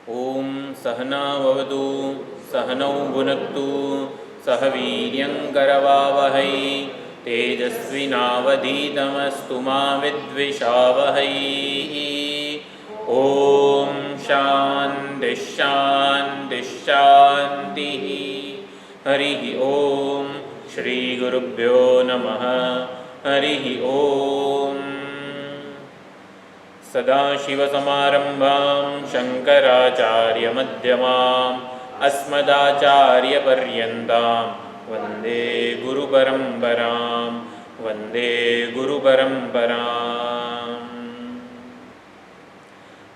ओम सहनाववतु सहनौ भुनक्तु सह वीर्यङ्करवावहै तेजस्विनावधीतमस्तु मा विद्विषावहै। ओम शान्ति शान्ति शान्तिः। हरिः ओम श्री गुरुभ्यो नमः। हरिः ओम। सदाशिवसमारम्भां शङ्कराचार्यमध्यमाम् अस्मदाचार्यपर्यन्तां वन्दे गुरुपरम्परां वन्दे गुरुपरम्पराम्।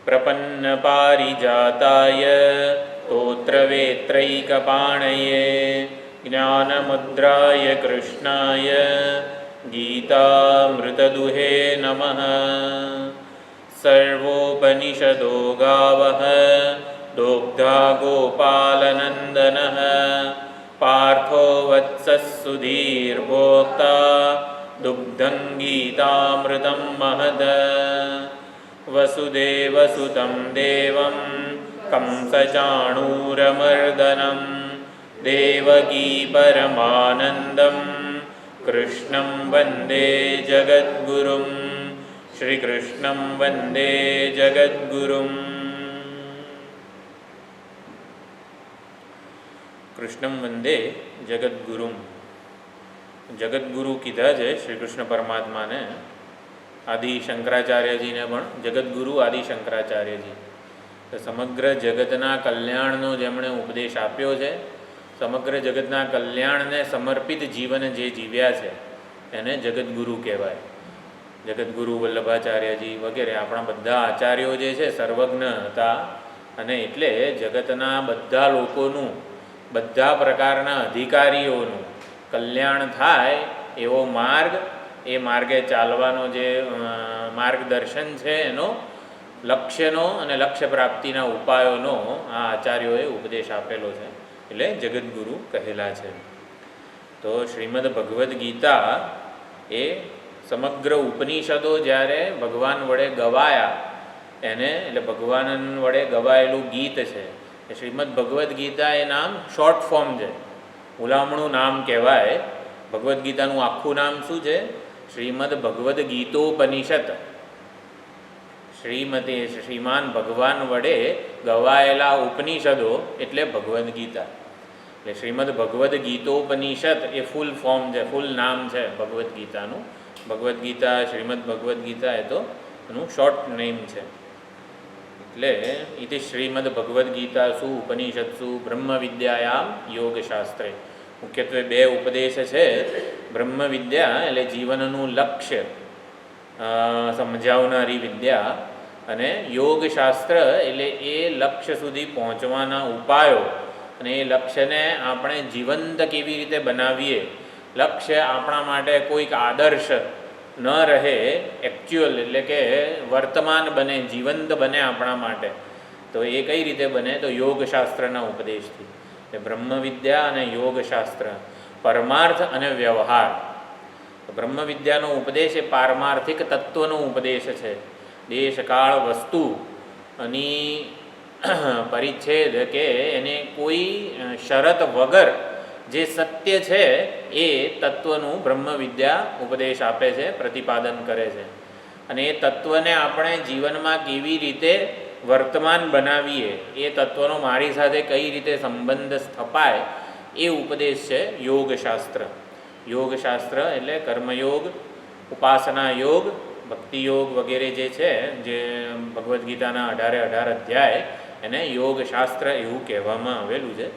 प्रपन्नपारिजाताय स्तोत्रवेत्रैकपाणये ज्ञानमुद्राय कृष्णाय गीतामृतदुहे नमः। सर्वोपनिषदो गावः दोग्धा गोपालनन्दनः पार्थो वत्सः सुधीर्भोक्ता दुग्धं गीतामृतं महद। वसुदेवसुतं देवं कंसचाणूरमर्दनं देवकी परमानन्दं कृष्णं वन्दे जगद्गुरुं श्रीकृष्णं वन्दे जगद्गुरुम्। कृष्णं वंदे जगद्गुरुम। जगद्गुरु कीधा है श्री कृष्ण परमात्मा ने। आदि शंकराचार्य जी ने पण जगद्गुरु आदि शंकराचार्य जी। तो समग्र जगतना कल्याणनो जेमणे उपदेश आप्यो है, समग्र जगतना कल्याण ने समर्पित जीवन जे जीव्या है एने जगद्गुरु कहेवाय। जगद्गुरु वल्लभाचार्यजी वगैरह अपना बधा आचार्यों जे छे सर्वज्ञ हता अने एटले जगतना बधा लोकोनुं बधा प्रकारना अधिकारीओनुं कल्याण थाय एवो मार्ग ए मार्गे चालवानो जे मार्गदर्शन छे एनो लक्ष्यनो अने लक्ष्य प्राप्तिना उपायोनो आ आचार्योए उपदेश आपेलो छे एटले जगद्गुरु कहेला छे। तो श्रीमद् भगवद गीता ए समग्र उपनिषदों ज्यारे भगवान वडे गवाया एने एटले भगवान वडे गवायेलू गीत है। श्रीमद् भगवद गीता ए नाम शॉर्ट फॉर्म है, उलामणु नाम कहेवाय। भगवद गीतानु आखू नाम शू है? श्रीमद् भगवद गीतोपनिषद। श्रीमान भगवान वडे गवायेला उपनिषदों एटले भगवद गीता। एटले श्रीमद् भगवद गीतोपनिषद ए फूल फॉर्म है, फूल नाम है भगवद गीतानु। भगवद गीता श्रीमद् भगवद गीता है तो एनु शॉर्ट नेम है। एटले इति श्रीमद् भगवद गीतासु उपनिषत्सु ब्रह्म विद्यायां योगशास्त्रे मुख्यत्वे बे उपदेश है। ब्रह्म विद्या एटले जीवननु लक्ष्य समजावनारी विद्या अने योगशास्त्र एटले ए लक्ष्य सुधी पहोंचवाना उपायो अने ए लक्ष्यने आपणे जीवंत केवी रीते बनावीए। लक्ष्य आपणा माटे कोईक आदर्श न रहे, एक्चुअल एटले के वर्तमान बने, जीवंत बने आपणा माटे, तो ये कई रीते बने? तो योगशास्त्रना उपदेशथी। ब्रह्म विद्या अने योगशास्त्र परमार्थ अने व्यवहार। तो ब्रह्म विद्यानो उपदेश ए पारमार्थिक तत्वनो उपदेश है। देश काल वस्तु अनी परिच्छेद के एने कोई शरत वगर जे सत्य है ए तत्वनु ब्रह्म विद्या उपदेश आपे छे, प्रतिपादन करे छे। अने ए तत्वने आपणे जीवनमां केवी रीते वर्तमान बनावीए, ए तत्वनो मारी साथे कई रीते संबंध स्थापाय ए उपदेश है योगशास्त्र। योगशास्त्र एटले कर्मयोग, उपासना योग, भक्ति योग वगैरह जे छे, जे भगवद गीताना 18 अध्याय एने योगशास्त्र एवुं कहेवामां आवेलुं छे।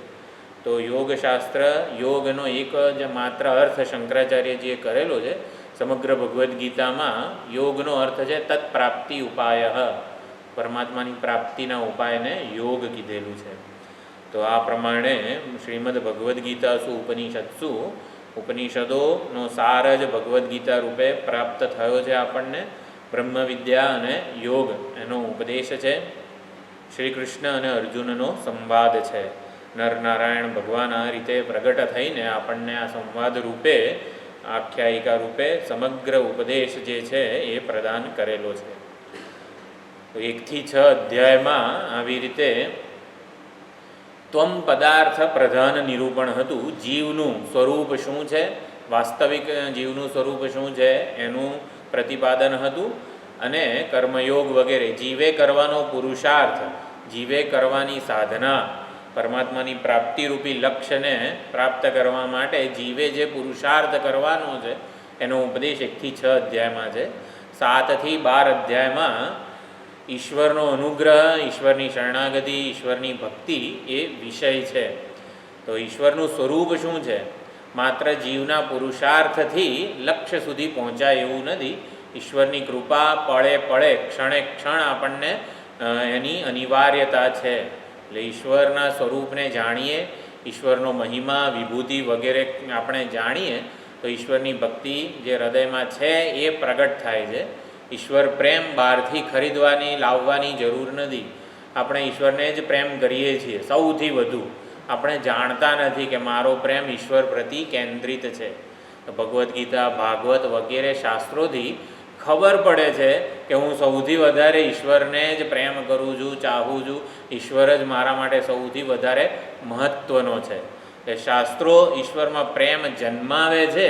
तो योगशास्त्र योगनो एक ज मात्र अर्थ शंकराचार्यजीए करेलो है। समग्र भगवद गीता में योगनो अर्थ है तत्प्राप्ति उपाय, परमात्मानी प्राप्तिना उपाय ने योग कीधेलू है। तो आ प्रमाणे श्रीमद् भगवद गीतासु उपनिषत्सु उपनिषदों सार ज भगवद गीता रूपे प्राप्त थयो छे। आपणने ब्रह्म विद्या अने योग एनो उपदेश है। श्रीकृष्ण अने अर्जुननो संवाद है। नर नारायण भगवान आ रीते प्रगट थईने आपणने आ संवाद रूपे आख्यायिका रूपे समग्र उपदेश जे छे ए प्रदान करेलो छे। તો 1 થી 6 અધ્યાયમાં આવી રીતે ત્વમ પદાર્થ પ્રધાન નિરૂપણ હતું. જીવનું સ્વરૂપ શું છે, વાસ્તવિક જીવનું સ્વરૂપ શું છે એનું પ્રતિપાદન હતું. અને કર્મયોગ વગેરે જીવે કરવાનો પુરુષાર્થ, જીવે કરવાની સાધના, પરમાત્માની પ્રાપ્તિરૂપી લક્ષ્યને પ્રાપ્ત કરવા માટે જીવે જે પુરુષાર્થ કરવાનો છે એનો ઉપદેશ 1 થી 6 અધ્યાયમાં છે. 7 થી 12 અધ્યાયમાં ઈશ્વરનો અનુગ્રહ, ઈશ્વરની શરણાગતિ, ઈશ્વરની ભક્તિ એ વિષય છે. તો ઈશ્વરનું સ્વરૂપ શું છે, માત્ર જીવના પુરુષાર્થથી લક્ષ્ય સુધી પહોંચાય એવું નથી. ઈશ્વરની કૃપા પળે પળે, ક્ષણે ક્ષણ આપણને એની અનિવાર્યતા છે. એટલે ઈશ્વરના સ્વરૂપને જાણીએ, ઈશ્વરનો મહિમા, વિભૂતિ વગેરે આપણે જાણીએ તો ઈશ્વરની ભક્તિ જે હૃદયમાં છે એ પ્રગટ થાય છે. ઈશ્વર પ્રેમ બહારથી ખરીદવાની, લાવવાની જરૂર નથી. આપણે ઈશ્વરને જ પ્રેમ કરીએ છીએ સૌથી વધુ. આપણે જાણતા નથી કે મારો પ્રેમ ઈશ્વર પ્રતિ કેન્દ્રિત છે. ભગવદ્ ગીતા, ભાગવત વગેરે શાસ્ત્રોથી ખબર પડે છે કે હું સૌથી વધારે ઈશ્વરને જ પ્રેમ કરું છું, ચાહું છું. ઈશ્વર જ મારા માટે સૌથી વધારે મહત્ત્વનો છે. એ શાસ્ત્રો ઈશ્વરમાં પ્રેમ જન્માવે છે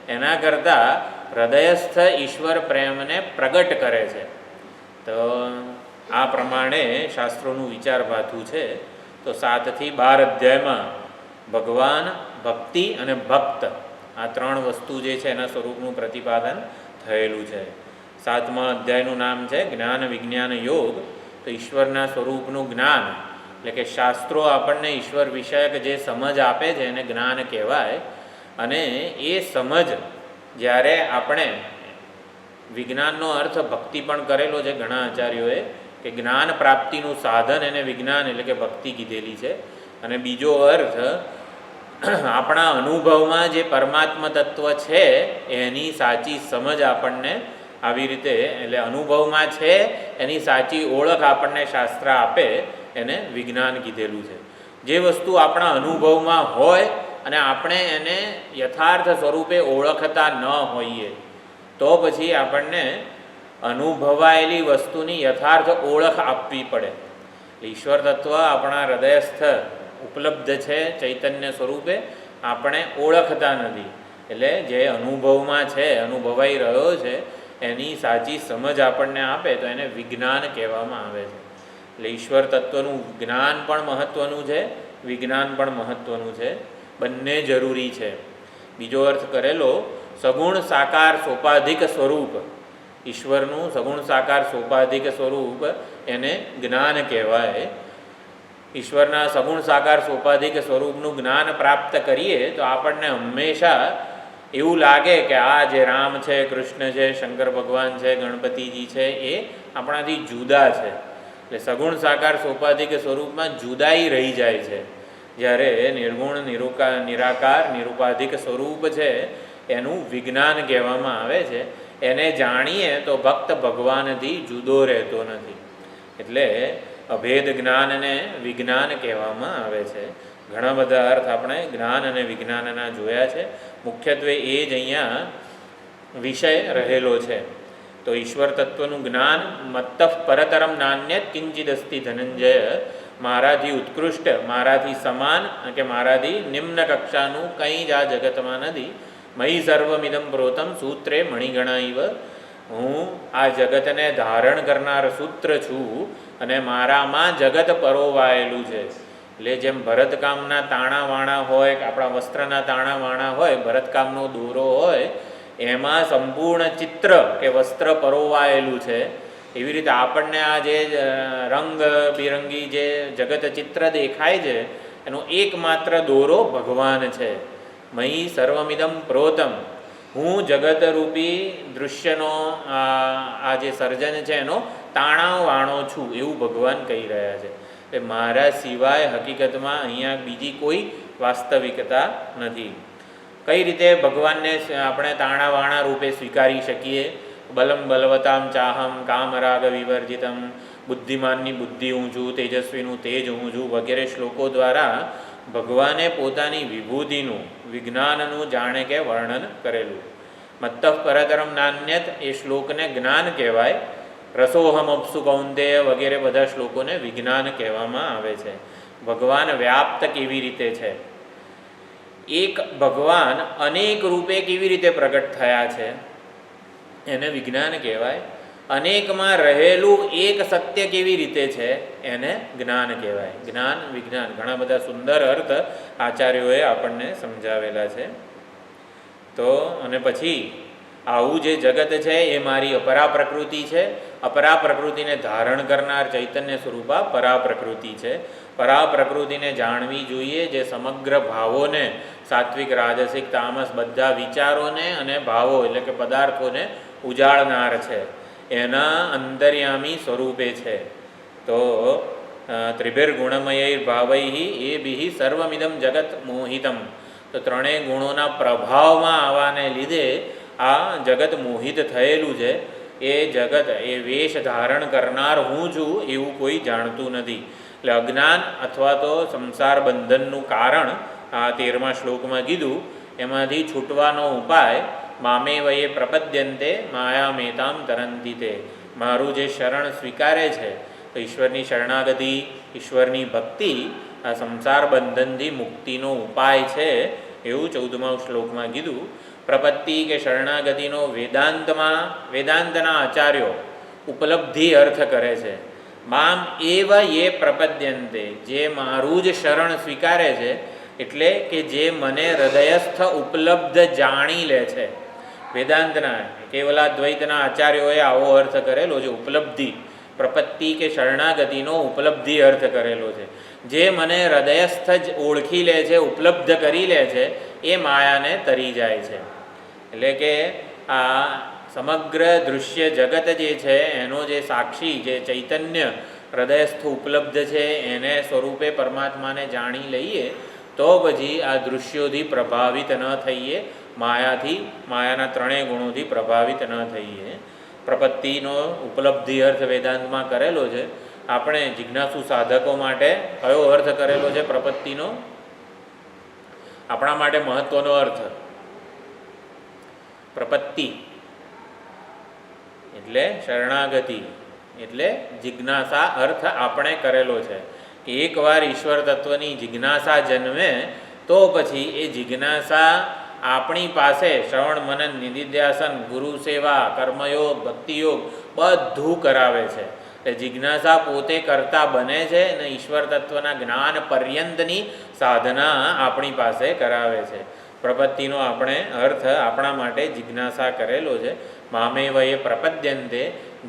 એના કરતાં હૃદયસ્થ ઈશ્વર પ્રેમને પ્રગટ કરે છે. તો આ પ્રમાણે શાસ્ત્રોનું વિચારભાથું છે. તો 7 થી 12 અધ્યાયમાં ભગવાન, ભક્તિ અને ભક્ત આ 3 વસ્તુ જે છે એના સ્વરૂપનું પ્રતિપાદન થયેલું છે. 7મા અધ્યાયનું નામ છે જ્ઞાન વિજ્ઞાન યોગ. તો ઈશ્વરના સ્વરૂપનું જ્ઞાન એટલે કે શાસ્ત્રો આપણને ઈશ્વર વિષયક જે સમજ આપે છે એને જ્ઞાન કહેવાય. અને એ સમજ જ્યારે આપણે, વિજ્ઞાનનો અર્થ ભક્તિ પણ કરેલો છે ઘણા આચાર્યોએ, કે જ્ઞાન પ્રાપ્તિનું સાધન એને વિજ્ઞાન એટલે કે ભક્તિ કીધેલી છે. અને બીજો અર્થ આપણા અનુભવમાં જે પરમાત્મ તત્વ છે એની સાચી સમજ આપણને આવી રીતે, એટલે અનુભવમાં છે એની સાચી ઓળખ આપણને શાસ્ત્ર આપે એને વિજ્ઞાન કીધેલું છે. જે વસ્તુ આપણા અનુભવમાં હોય અને આપણે એને યથાર્થ સ્વરૂપે ઓળખતા ન હોઈએ તો પછી આપણને અનુભવાયેલી વસ્તુની યથાર્થ ઓળખ આપવી પડે. ઈશ્વર તત્વ આપણા હૃદયસ્થ ઉપલબ્ધ છે ચૈતન્ય સ્વરૂપે, આપણે ઓળખતા નથી. એટલે જે અનુભવમાં છે, અનુભવાઈ રહ્યો છે એની સાચી સમજ આપણને આપે તો એને વિજ્ઞાન કહેવામાં આવે છે. એટલે ઈશ્વર તત્વનું જ્ઞાન પણ મહત્ત્વનું છે, વિજ્ઞાન પણ મહત્ત્વનું છે. બંને જરૂરી છે. બીજો અર્થ કરેલો સગુણ સાકાર સોપાધિક સ્વરૂપ, ઈશ્વરનું સગુણ સાકાર સોપાધિક સ્વરૂપ એને જ્ઞાન કહેવાય. ઈશ્વરના સગુણ સાકાર સોપાધિક સ્વરૂપનું જ્ઞાન પ્રાપ્ત કરીએ તો આપણને હંમેશા એવું લાગે કે આ જે રામ છે, કૃષ્ણ છે, શંકર ભગવાન છે, ગણપતિજી છે એ આપણાથી જુદા છે. એટલે સગુણ સાકાર સોપાધિક સ્વરૂપમાં જુદાઈ રહી જાય છે. જ્યારે નિર્ગુણ, નિરાકાર, નિરુપાધિક સ્વરૂપ છે એનું વિજ્ઞાન કહેવામાં આવે છે. એને જાણીએ તો ભક્ત ભગવાનથી જુદો રહેતો નથી. એટલે અભેદ જ્ઞાનને વિજ્ઞાન કહેવામાં આવે છે. ઘણા બધા અર્થ આપણે જ્ઞાન અને વિજ્ઞાનના જોયા છે. મુખ્યત્વે એ જ અહીંયા વિષય રહેલો છે. તો ઈશ્વર તત્વનું જ્ઞાન મત્તઃ પરતરમ નાન્યત કિંચિદ અસ્તિ ધનંજય, મારાથી ઉત્કૃષ્ટ, મારાથી સમાન કે મારાથી નિમ્ન કક્ષાનું કંઈ જ આ જગતમાં નથી. મયી સર્વમિદમ પ્રોતમ સૂત્રે મણિગણા ઇવ, હું આ જગતને ધારણ કરનાર સૂત્ર છું અને મારામાં જગત પરોવાયેલું છે. એટલે જેમ ભરતકામના તાણાવાણા હોય, આપણા વસ્ત્રના તાણાવાણા હોય, ભરતકામનો દોરો હોય, એમાં સંપૂર્ણ ચિત્ર કે વસ્ત્ર પરોવાયેલું છે. એવી રીતે આપણને આ જે રંગબિરંગી જે જગત ચિત્ર દેખાય છે એનો એકમાત્ર દોરો ભગવાન છે. મયી સર્વમિદમ પ્રોતમ, હું જગતરૂપી દૃશ્યનો આ જે સર્જન છે એનો તાણાવાણો છું એવું ભગવાન કહી રહ્યા છે. એ મારા સિવાય હકીકતમાં અહીંયા બીજી કોઈ વાસ્તવિકતા નથી. કઈ રીતે ભગવાનને આપણે તાણાવાણા રૂપે સ્વીકારી શકીએ? બલમ બલવતામ ચાહમ કામરાગ વિવર્જિતમ, બુદ્ધિમાનની બુદ્ધિ હું છું, તેજસ્વીનું તેજ હું છું વગેરે શ્લોકો દ્વારા ભગવાને પોતાની વિભૂતિનું, વિજ્ઞાનનું જાણે કે વર્ણન કરેલું. મત્તઃ પરતરમ નાન્યત એ શ્લોકને જ્ઞાન કહેવાય રસોહમ અપ્સુ કૌંતેય વગેરે બધા શ્લોકોને વિજ્ઞાન કહેવામાં આવે છે. ભગવાન વ્યાપ્ત કેવી રીતે છે, એક ભગવાન અનેક રૂપે કેવી રીતે પ્રગટ થયા છે એને વિજ્ઞાન કહેવાય. અનેકમાં રહેલું એક સત્ય કેવી રીતે છે એને જ્ઞાન કહેવાય. જ્ઞાન વિજ્ઞાન ઘણા બધા સુંદર અર્થ આચાર્યોએ આપણને સમજાવેલા છે. તો અને પછી આવું જે જગત છે એ મારી અપરા પ્રકૃતિ છે. અપરા પ્રકૃતિને ધારણ કરનાર ચૈતન્ય સ્વરૂપા પરા પ્રકૃતિ છે. પરા પ્રકૃતિને જાણવી જોઈએ, જે સમગ્ર ભાવોને, સાત્વિક રાજસિક તામસ બધા વિચારોને અને ભાવો એટલે કે પદાર્થોને ઉજાળનાર છે, એના અંતર્યામી સ્વરૂપે છે. તો ત્રિભિર્ગુણમયૈર ભાવૈ એ બિહિ સર્વમિદમ જગત મોહિતમ. તો ત્રણેય ગુણોના પ્રભાવમાં આવવાને લીધે આ જગત મોહિત થયેલું છે. એ જગત એ વેશ ધારણ કરનાર હું છું એવું કોઈ જાણતું નથી. એટલે અજ્ઞાન અથવા તો સંસાર બંધનનું કારણ આ 13મા શ્લોકમાં કીધું. એમાંથી છૂટવાનો ઉપાય મામે વયે પ્રપદ્યંતે માયામેતામ તરંતી તે. મારું જે શરણ સ્વીકારે છે, તો ઈશ્વરની શરણાગતિ, ઈશ્વરની ભક્તિ આ સંસાર બંધનથી મુક્તિનો ઉપાય છે એવું 14મા શ્લોકમાં કીધું. પ્રપત્તિ કે શરણાગતિનો વેદાંતના આચાર્યો ઉપલબ્ધિ અર્થ કરે છે. મામ એવ યે પ્રપદ્યંતે, જે મારું જ શરણ સ્વીકારે છે, એટલે કે જે મને હૃદયસ્થ ઉપલબ્ધ જાણી લે છે. વેદાંતના કેવલાદ્વૈતના આચાર્યોએ આવો અર્થ કરેલો છે. ઉપલબ્ધિ, પ્રપત્તિ કે શરણાગતિનો ઉપલબ્ધિ અર્થ કરેલો છે. જે મને હૃદયસ્થ જ ઓળખી લે છે, ઉપલબ્ધ કરી લે છે, એ માયાને તરી જાય છે. એટલે કે આ સમગ્ર દૃશ્ય જગત જે છે એનો જે સાક્ષી, જે ચૈતન્ય હૃદયસ્થ ઉપલબ્ધ છે, એને સ્વરૂપે પરમાત્માને જાણી લઈએ તો પછી આ દૃશ્યોથી પ્રભાવિત ન થઈએ, માયાના ત્રણેય ગુણોથી પ્રભાવિત ન થઈએ. પ્રપત્તિનો ઉપલબ્ધિ અર્થ વેદાંતમાં કરેલો છે. આપણે જિજ્ઞાસુ સાધકો માટે કયો અર્થ કરેલો છે પ્રપત્તિનો? આપણા માટે મહત્વનો અર્થ પ્રપત્તિ એટલે શરણાગતિ એટલે જિજ્ઞાસા અર્થ આપણે કરેલો છે. કે એકવાર ઈશ્વર તત્વની જિજ્ઞાસા જન્મે તો પછી એ જિજ્ઞાસા આપણી પાસે શ્રવણ મનન નિધિધ્યાસન ગુરુ સેવા કર્મયોગ ભક્તિયોગ બધું કરાવે છે. એટલે જિજ્ઞાસા પોતે કરતા બને છે અને ઈશ્વર તત્વના જ્ઞાન પર્યંતની સાધના આપણી પાસે કરાવે છે. પ્રપત્તિનો આપણે અર્થ આપણા માટે જિજ્ઞાસા કરેલો છે. મામેવયે પ્રપદ્યંતે,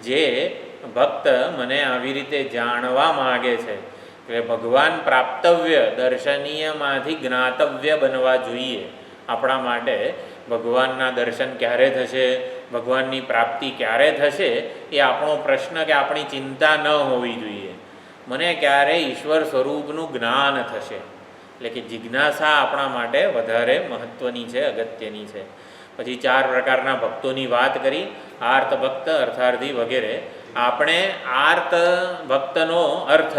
જે ભક્ત મને આવી રીતે જાણવા માગે છે, એટલે ભગવાન પ્રાપ્તવ્ય દર્શનીયમાંથી જ્ઞાતવ્ય બનવા જોઈએ. આપણા માટે ભગવાનના દર્શન ક્યારે થશે, ભગવાનની પ્રાપ્તિ ક્યારે થશે, એ આપણો પ્રશ્ન કે આપણી ચિંતા ન હોવી જોઈએ. મને ક્યારે ઈશ્વર સ્વરૂપનું જ્ઞાન થશે. એટલે કે જિજ્ઞાસા આપણા માટે વધારે મહત્ત્વની છે, અગત્યની છે. પછી 4 પ્રકારના ભક્તોની વાત કરી, આર્ત ભક્ત, અર્થાર્થી વગેરે. આપણે આર્ત ભક્તનો અર્થ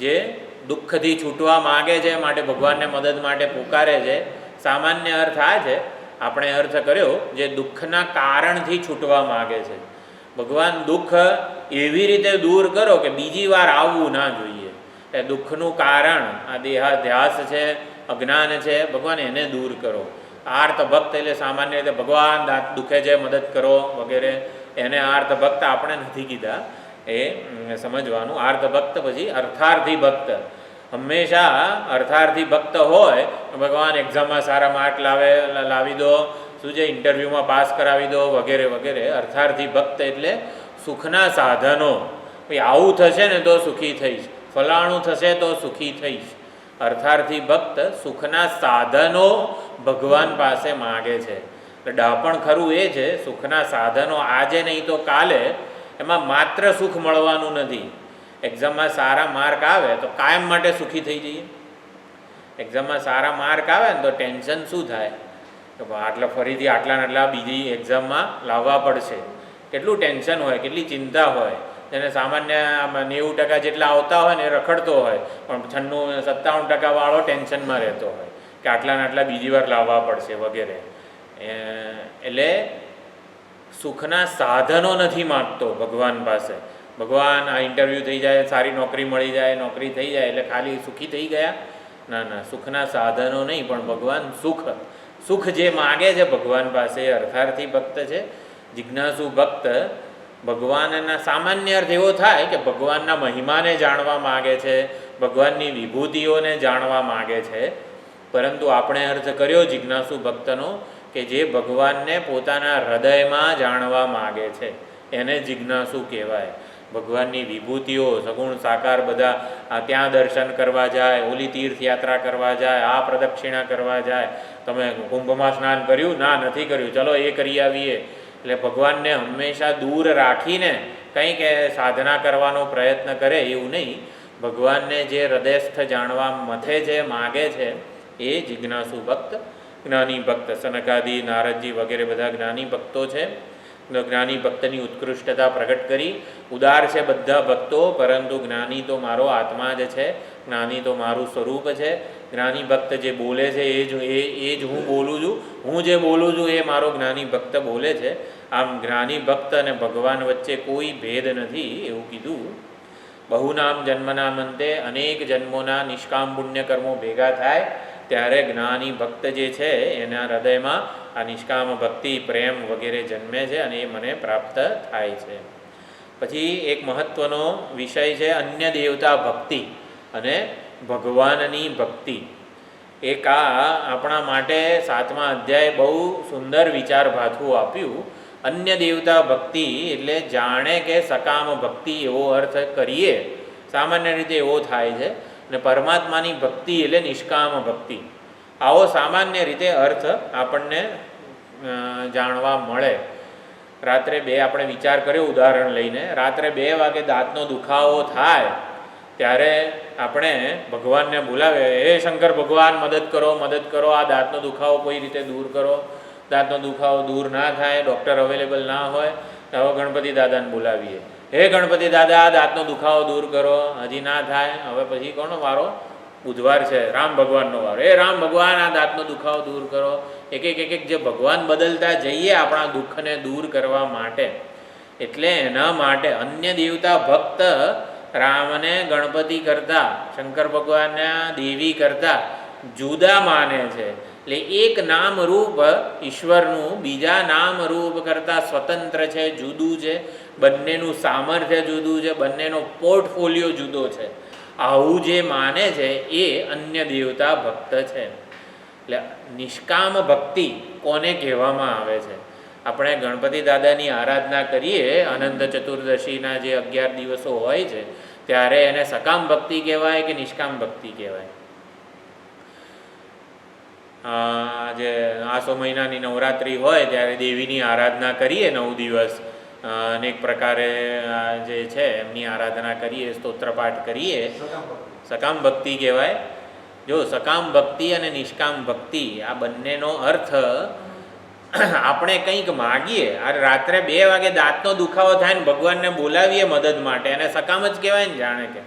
જે દુઃખથી છૂટવા માગે છે, માટે ભગવાનને મદદ માટે પુકારે છે. સામાન્ય અર્થ આ છે. આપણે અર્થ કર્યો જે દુઃખના કારણથી છૂટવા માગે છે. ભગવાન દુઃખ એવી રીતે દૂર કરો કે બીજી વાર આવવું ના જોઈએ. એ દુઃખનું કારણ આ દેહાધ્યાસ છે, અજ્ઞાન છે, ભગવાન એને દૂર કરો. આર્ત ભક્ત એટલે સામાન્ય રીતે ભગવાન દુઃખે છે મદદ કરો વગેરે, એને આર્ત ભક્ત આપણે નથી કીધા, એ સમજવાનું. આર્ત ભક્ત પછી અર્થાર્થી ભક્ત. હંમેશા અર્થાર્થી ભક્ત હોય, ભગવાન એક્ઝામમાં સારા માર્ક લાવી દો, શું છે ઇન્ટરવ્યૂમાં પાસ કરાવી દો વગેરે વગેરે. અર્થાર્થી ભક્ત એટલે સુખના સાધનો. ભાઈ આવું થશે ને તો સુખી થઈશ, ફલાણું થશે તો સુખી થઈશ. અર્થાર્થી ભક્ત સુખના સાધનો ભગવાન પાસે માગે છે. એટલે ડાપણ ખરું એ છે, સુખના સાધનો આજે નહીં તો કાલે, એમાં માત્ર સુખ મળવાનું નથી. એક્ઝામમાં સારા માર્ક આવે તો કાયમ માટે સુખી થઈ જઈએ. એક્ઝામમાં સારા માર્ક આવે ને તો ટેન્શન શું થાય કે ફરીથી આટલા બીજી એક્ઝામમાં લાવવા પડશે. કેટલું ટેન્શન હોય, કેટલી ચિંતા હોય. જેને સામાન્ય 90% જેટલા આવતા હોય ને એ રખડતો હોય, પણ 96-57% વાળો ટેન્શનમાં રહેતો હોય કે આટલા બીજી વાર લાવવા પડશે વગેરે. એટલે સુખના સાધનો નથી માગતો ભગવાન પાસે. ભગવાન આ ઇન્ટરવ્યૂ થઈ જાય, સારી નોકરી મળી જાય, નોકરી થઈ જાય એટલે ખાલી સુખી થઈ ગયા? ના ના, સુખના સાધનો નહીં, પણ ભગવાન સુખ જે માગે છે ભગવાન પાસે અર્થાર્થી ભક્ત છે. જિજ્ઞાસુ ભક્ત ભગવાનના સામાન્ય અર્થ એવો થાય કે ભગવાનના મહિમાને જાણવા માગે છે, ભગવાનની વિભૂતિઓને જાણવા માગે છે. પરંતુ આપણે અર્થ કર્યો જિજ્ઞાસુ ભક્તનો કે જે ભગવાનને પોતાના હૃદયમાં જાણવા માગે છે એને જિજ્ઞાસુ કહેવાય. ભગવાનની વિભૂતિઓ સગુણ સાકાર બધા ત્યાં દર્શન કરવા જાય, ઓલી તીર્થયાત્રા કરવા જાય, આ પ્રદક્ષિણા કરવા જાય. તમે કુંભમાં સ્નાન કર્યું? ના, નથી કર્યું, ચલો એ કરી આવીએ. એટલે ભગવાનને હંમેશા દૂર રાખીને કંઈક સાધના કરવાનો પ્રયત્ન કરે એવું નહીં. ભગવાનને જે હૃદયસ્થ જાણવા મથે છે, માગે છે, એ જિજ્ઞાસુ ભક્ત, જ્ઞાની ભક્ત. સનકાદી, નારદજી વગેરે બધા જ્ઞાની ભક્તો છે. જ્ઞાની ભક્તની ઉત્કૃષ્ટતા પ્રગટ કરી. ઉદાર છે બધા ભક્તો, પરંતુ જ્ઞાની તો મારો આત્મા જ છે, જ્ઞાની તો મારું સ્વરૂપ છે. જ્ઞાની ભક્ત જે બોલે છે એ જ હું બોલું છું, હું જે બોલું છું એ મારો જ્ઞાની ભક્ત બોલે છે. આમ જ્ઞાની ભક્ત અને ભગવાન વચ્ચે કોઈ ભેદ નથી એવું કીધું. બહુનામ જન્મના અંતે અનેક જન્મોના નિષ્કામ પુણ્ય કર્મો ભેગા થાય ત્યારે જ્ઞાની ભક્ત જે છે એના હૃદયમાં આ નિષ્કામ ભક્તિ, પ્રેમ વગેરે જન્મે છે અને એ મને પ્રાપ્ત થાય છે. પછી એક મહત્વનો વિષય છે અન્ય દેવતા ભક્તિ અને ભગવાનની ભક્તિ. એક આ આપણા માટે 7મા અધ્યાય બહુ સુંદર વિચાર ભાથું આપ્યું. અન્ય દેવતા ભક્તિ એટલે જાણે કે સકામ ભક્તિ એવો અર્થ કરીએ, સામાન્ય રીતે એવો થાય છે. અને પરમાત્માની ભક્તિ એટલે નિષ્કામ ભક્તિ, આવો સામાન્ય રીતે અર્થ આપણને જાણવા મળે. રાત્રે 2 આપણે વિચાર કર્યો ઉદાહરણ લઈને, રાત્રે 2 વાગે દાંતનો દુખાવો થાય ત્યારે આપણે ભગવાનને બોલાવે, હે શંકર ભગવાન મદદ કરો, આ દાંતનો દુખાવો કોઈ રીતે દૂર કરો. દાંતનો દુખાવો દૂર ના થાય, ડૉક્ટર અવેલેબલ ના હોય તો હવે ગણપતિ દાદાને બોલાવીએ, હે ગણપતિ દાદા દાંતનો દુખાવો દૂર કરો. હજી ના થાય, હવે પછી કોનો વારો? બુધવાર છે, રામ ભગવાનનો વારો, હે રામ ભગવાન આ દાંતનો દુખાવો દૂર કરો. એક એક જે ભગવાન બદલતા જઈએ આપણા દુઃખને દૂર કરવા માટે. એટલે એના માટે અન્ય દેવતા ભક્ત રામને ગણપતિ કરતા, શંકર ભગવાનના દેવી કરતા જુદા માને છે. એટલે એક નામ રૂપ ઈશ્વરનું બીજા નામ રૂપ કરતાં સ્વતંત્ર છે, જુદું છે. બંનેનું સામર્થ્ય જુદું છે, બંનેનો પોર્ટફોલિયો જુદો છે. આવું જે માને છે એ અન્ય દેવતા ભક્ત છે. એટલે નિષ્કામ ભક્તિ કોને કહેવામાં આવે છે? આપણે ગણપતિ દાદાની આરાધના કરીએ, અનંત ચતુર્દશીના જે 11 દિવસો હોય છે ત્યારે એને સકામ ભક્તિ કહેવાય કે નિષ્કામ ભક્તિ કહેવાય? જે આસો મહિનાની નવરાત્રિ હોય ત્યારે દેવીની આરાધના કરીએ 9 દિવસ, અનેક પ્રકારે જે છે એમની આરાધના કરીએ, સ્તોત્રપાઠ કરીએ, સકામ ભક્તિ કહેવાય. જો સકામ ભક્તિ અને નિષ્કામ ભક્તિ આ બંનેનો અર્થ આપણે કંઈક માગીએ. આ રાત્રે 2 વાગે દાંતનો દુખાવો થાય ને ભગવાનને બોલાવીએ મદદ માટે, અને સકામ જ કહેવાય ને, જાણે કે.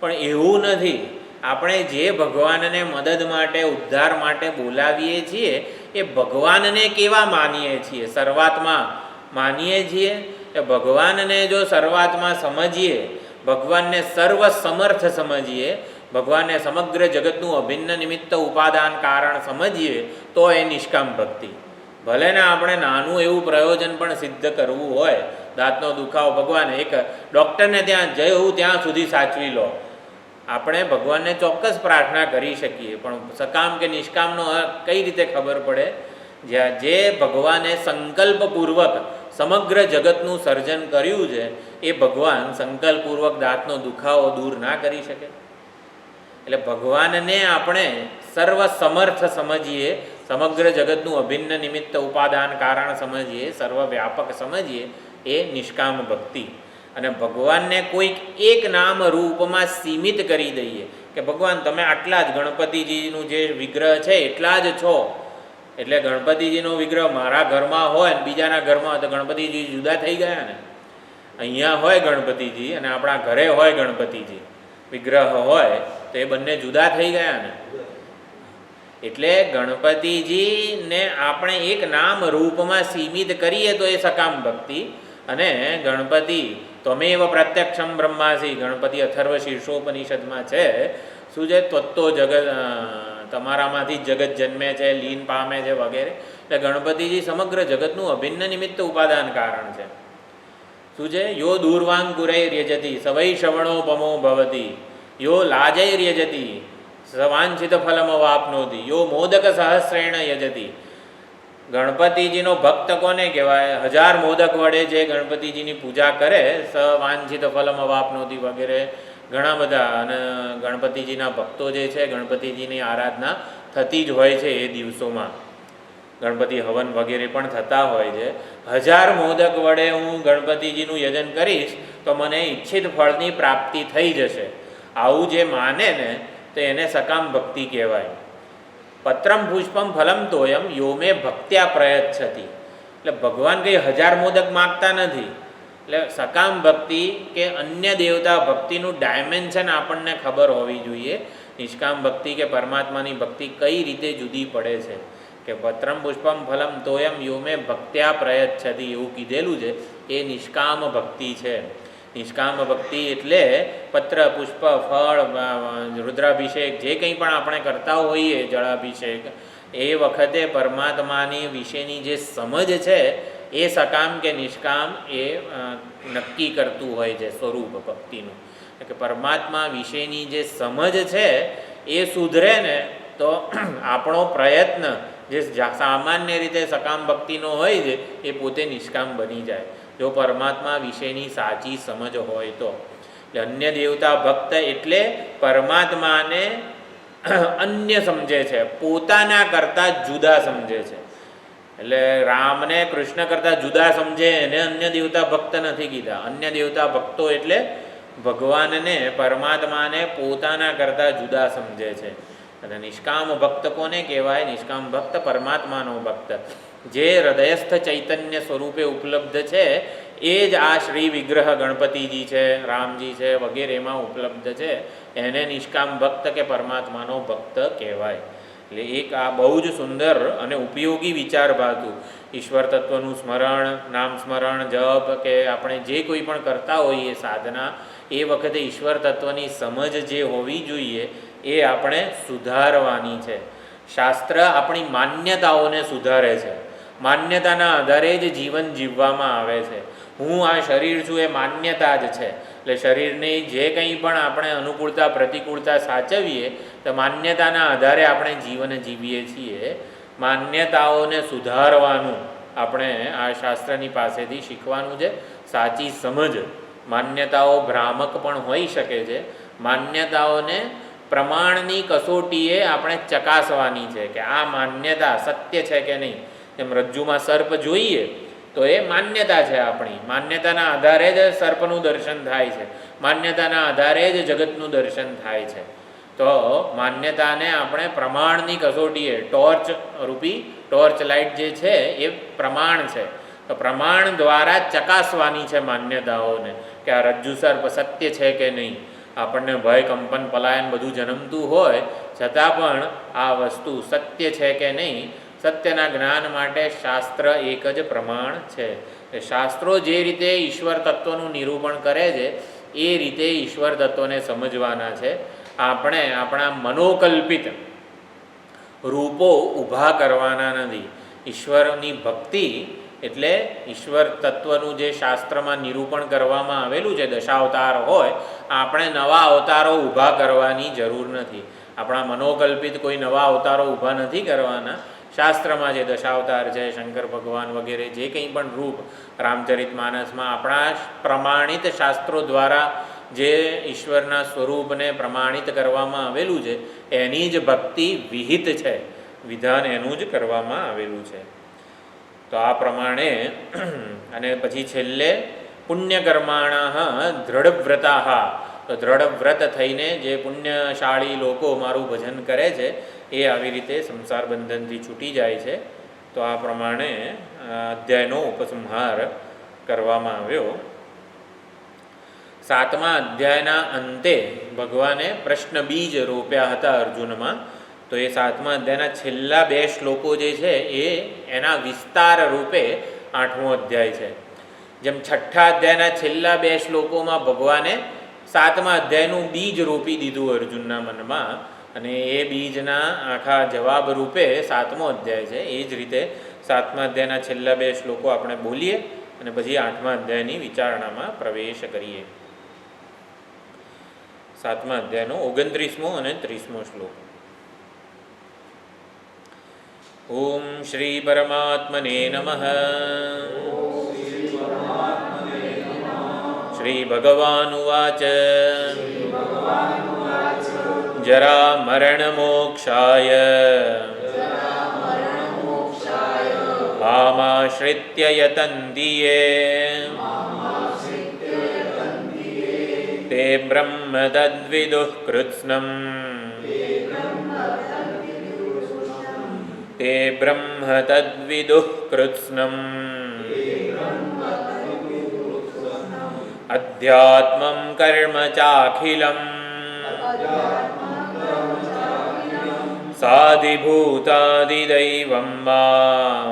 પણ એવું નથી. આપણે જે ભગવાનને મદદ માટે, ઉદ્ધાર માટે બોલાવીએ છીએ એ ભગવાનને કેવા માનીએ છીએ? શરૂઆતમાં માનીએ છીએ કે ભગવાનને જો શરૂઆતમાં સમજીએ, ભગવાનને સર્વ સમર્થ સમજીએ, ભગવાનને સમગ્ર જગતનું અભિન્ન નિમિત્ત ઉપાદાન કારણ સમજીએ તો એ નિષ્કામ ભક્તિ. ભલે ને આપણે નાનું એવું પ્રયોજન પણ સિદ્ધ કરવું હોય, દાંતનો દુખાવો, ભગવાન એક ડૉક્ટરને ત્યાં જવું ત્યાં સુધી સાચવી લો, આપણે ભગવાનને ચોક્કસ પ્રાર્થના કરી શકીએ. પણ સકામ કે નિષ્કામનો કઈ રીતે ખબર પડે? જે ભગવાને સંકલ્પપૂર્વક સમગ્ર જગતનું સર્જન કર્યું છે એ ભગવાન સંકલ્પપૂર્વક દાંતનો દુખાવો દૂર ના કરી શકે. એટલે ભગવાનને આપણે સર્વ સમર્થ સમજીએ, સમગ્ર જગતનું અભિન્ન નિમિત્ત ઉપાદાન કારણ સમજીએ, સર્વવ્યાપક સમજીએ, એ નિષ્કામ ભક્તિ. અને ભગવાનને કોઈક એક નામ રૂપમાં સીમિત કરી દઈએ કે ભગવાન તમે આટલા જ, ગણપતિજીનું જે વિગ્રહ છે એટલા જ છો. એટલે ગણપતિજીનો વિગ્રહ મારા ઘરમાં હોય ને બીજાના ઘરમાં હોય તો ગણપતિજી જુદા થઈ ગયા ને. અહીંયા હોય ગણપતિજી અને આપણા ઘરે હોય ગણપતિજી, વિગ્રહ હોય તો એ બંને જુદા થઈ ગયા ને. એટલે ગણપતિજીને આપણે એક નામ રૂપમાં સીમિત કરીએ તો એ સકામ ભક્તિ, અને ગણપતિ ત્વમેવ પ્રત્યક્ષમ બ્રહ્માસી, ગણપતિ અથર્વ શીર્ષોપનિષદમાં છે શું છે, ત્વત્તો જગત, તમારામાંથી જગત જન્મે છે, લીન પામે છે વગેરે. એટલે ગણપતિજી સમગ્ર જગતનું અભિન્ન નિમિત્ત ઉપાદાન કારણ છે. શું છે? યો દૂર્વાંકુરૈર્યજતી સવૈ શ્રવણોપમો ભવતી, યો લાજૈર્યજતી સવાંછિત ફલમવાપ્નોતિ, યો મોદક સહસ્રેણ યજતી. ગણપતિજીનો ભક્ત કોને કહેવાય? 1000 મોદક વડે જે ગણપતિજીની પૂજા કરે, સવાંછિત ફલમ અવાપ્નોતિ વગેરે ઘણા બધા. અને ગણપતિજીના ભક્તો જે છે, ગણપતિજીની આરાધના થતી જ હોય છે એ દિવસોમાં, ગણપતિ હવન વગેરે પણ થતા હોય છે. 1000 મોદક વડે હું ગણપતિજીનું યજન કરીશ તો મને ઈચ્છિત ફળની પ્રાપ્તિ થઈ જશે. આવું જે માને ને તો એને સકામ ભક્તિ કહેવાય. પત્રમ પુષ્પમ ફલમ તોયમ યો મે ભક્ત્યા પ્રયચ્છતી. એટલે ભગવાન કંઈ 1000 મોદક માગતા નથી. એટલે સકામ ભક્તિ કે અન્ય દેવતા ભક્તિનું ડાયમેન્શન આપણને ખબર હોવી જોઈએ. નિષ્કામ ભક્તિ કે પરમાત્માની ભક્તિ કઈ રીતે જુદી પડે છે. કે પત્રમ પુષ્પમ ફલમ તોયમ યો મે ભક્ત્યા પ્રયચ્છતી એવું કીધેલું છે, એ નિષ્કામ ભક્તિ છે. નિષ્કામ ભક્તિ એટલે પત્ર પુષ્પ ફળ રુદ્રાભિષેક જે કંઈ પણ આપણે કરતા હોઈએ, જળાભિષેક, એ વખતે પરમાત્માની વિશેની જે સમજ છે એ સકામ કે નિષ્કામ એ નક્કી કરતું હોય છે સ્વરૂપ ભક્તિનું. કે પરમાત્મા વિશેની જે સમજ છે એ સુધરે ને તો આપણો પ્રયત્ન જે સામાન્ય રીતે સકામ ભક્તિનો હોય છે એ પોતે નિષ્કામ બની જાય, જો પરમાત્મા વિશેની સાચી સમજ હોય તો. એટલે અન્ય દેવતા ભક્ત એટલે પરમાત્માને અન્ય સમજે છે, પોતાના કરતાં જુદા સમજે છે. એટલે રામને કૃષ્ણ કરતાં જુદા સમજે એને અન્ય દેવતા ભક્ત નથી કીધા. અન્ય દેવતા ભક્તો એટલે ભગવાનને, પરમાત્માને પોતાના કરતાં જુદા સમજે છે. અને નિષ્કામ ભક્ત કોને કહેવાય? નિષ્કામ ભક્ત પરમાત્માનો ભક્ત, જે હૃદયસ્થ ચૈતન્ય સ્વરૂપે ઉપલબ્ધ છે એ જ આ શ્રી વિગ્રહ ગણપતિજી છે, રામજી છે વગેરેમાં ઉપલબ્ધ છે. એને નિષ્કામ ભક્ત કે પરમાત્માનો ભક્ત કહેવાય. એટલે એક આ બહુ જ સુંદર અને ઉપયોગી વિચાર ભાતું. ઈશ્વર તત્વનું સ્મરણ, નામ સ્મરણ, જપ કે આપણે જે કોઈ પણ કરતા હોઈએ સાધના, એ વખતે ઈશ્વર તત્વની સમજ જે હોવી જોઈએ એ આપણે સુધારવાની છે. શાસ્ત્ર આપણી માન્યતાઓને સુધારે છે. માન્યતાના આધારે જ જીવન જીવવામાં આવે છે. હું આ શરીર છું એ માન્યતા જ છે. એટલે શરીરની જે કંઈ પણ આપણે અનુકૂળતા પ્રતિકૂળતા સાચવીએ તો માન્યતાના આધારે આપણે જીવન જીવીએ છીએ. માન્યતાઓને સુધારવાનું આપણે આ શાસ્ત્રની પાસેથી શીખવાનું છે. સાચી સમજ. માન્યતાઓ ભ્રામક પણ હોઈ શકે છે. માન્યતાઓને પ્રમાણની કસોટીએ આપણે ચકાસવાની છે કે આ માન્યતા સત્ય છે કે નહીં. એમ રજ્જુમાં સર્પ જોઈએ તો એ માન્યતા છે આપણી. માન્યતાના આધારે જ સર્પનું દર્શન થાય છે. માન્યતાના આધારે જ જગતનું દર્શન થાય છે. તો માન્યતાને આપણે પ્રમાણની કસોટીએ, ટોર્ચ રૂપી ટોર્ચ લાઇટ જે છે એ પ્રમાણ છે. તો પ્રમાણ દ્વારા ચકાસવાની છે માન્યતાઓને કે આ રજ્જુ સર્પ સત્ય છે કે નહીં. આપણને ભય, કંપન, પલાયન બધું જન્મતું હોય છતાં પણ આ વસ્તુ સત્ય છે કે નહીં. સત્યના જ્ઞાન માટે શાસ્ત્ર એક જ પ્રમાણ છે. શાસ્ત્રો જે રીતે ઈશ્વર તત્વનું નિરૂપણ કરે છે એ રીતે ઈશ્વર તત્વને સમજવાના છે. આપણે આપણા મનોકલ્પિત રૂપો ઊભા કરવાના નથી. ઈશ્વરની ભક્તિ એટલે ઈશ્વર તત્વનું જે શાસ્ત્રમાં નિરૂપણ કરવામાં આવેલું છે, દશાવતાર હોય, આપણે નવા અવતારો ઊભા કરવાની જરૂર નથી. આપણા મનોકલ્પિત કોઈ નવા અવતારો ઊભા નથી કરવાના. શાસ્ત્રમાં જે દશાવતાર છે, શંકર ભગવાન વગેરે જે કંઈ પણ રૂપ રામચરિત માનસમાં આપણા પ્રમાણિત શાસ્ત્રો દ્વારા જે ઈશ્વરના સ્વરૂપને પ્રમાણિત કરવામાં આવેલું છે એની જ ભક્તિ વિહિત છે. વિધાન એનું જ કરવામાં આવેલું છે. તો આ પ્રમાણે અને પછી છેલ્લે પુણ્યકર્માણ દ્રઢવ્રતા. તો દ્રઢવ્રત થઈને જે પુણ્યશાળી લોકો મારું ભજન કરે છે એ આવી રીતે સંસાર બંધનથી છૂટી જાય છે. તો આ પ્રમાણે અધ્યાયનો ઉપસંહાર કરવામાં આવ્યો. 7મા અધ્યાયના અંતે ભગવાને પ્રશ્ન બીજ રોપ્યા હતા અર્જુનમાં તો એ 7મા અધ્યાયના છેલ્લા 2 શ્લોકો જે છે એ એના વિસ્તાર રૂપે 8મો અધ્યાય છે. જેમ 6ઠ્ઠા અધ્યાયના છેલ્લા 2 શ્લોકોમાં ભગવાને 7મા અધ્યાયનું બીજ રોપી દીધું અર્જુનના મનમાં, અને એ બીજના આખા જવાબ રૂપે 7મો અધ્યાય છે. એ જ રીતે 7મા અધ્યાયના છેલ્લા 2 શ્લોકો આપણે બોલીએ અને પછી 8મા અધ્યાયની વિચારણામાં પ્રવેશ કરીએ. 7મા અધ્યાયનો 29મો અને 30મો શ્લોક. ઓમ શ્રી પરમાત્મને નમઃ. શ્રી ભગવાનુવાચ જરા મરણ મોક્ષાય મામાશ્રિત્ય યતન્તિ યે તે બ્રહ્મ તદ્વિદુઃ કૃત્સ્નમ તે બ્રહ્મ તદ્વિદુઃ કૃત્સ્નમ અધ્યાત્મં કર્મ ચાખિલં સાધિભૂતાદિદૈવં માં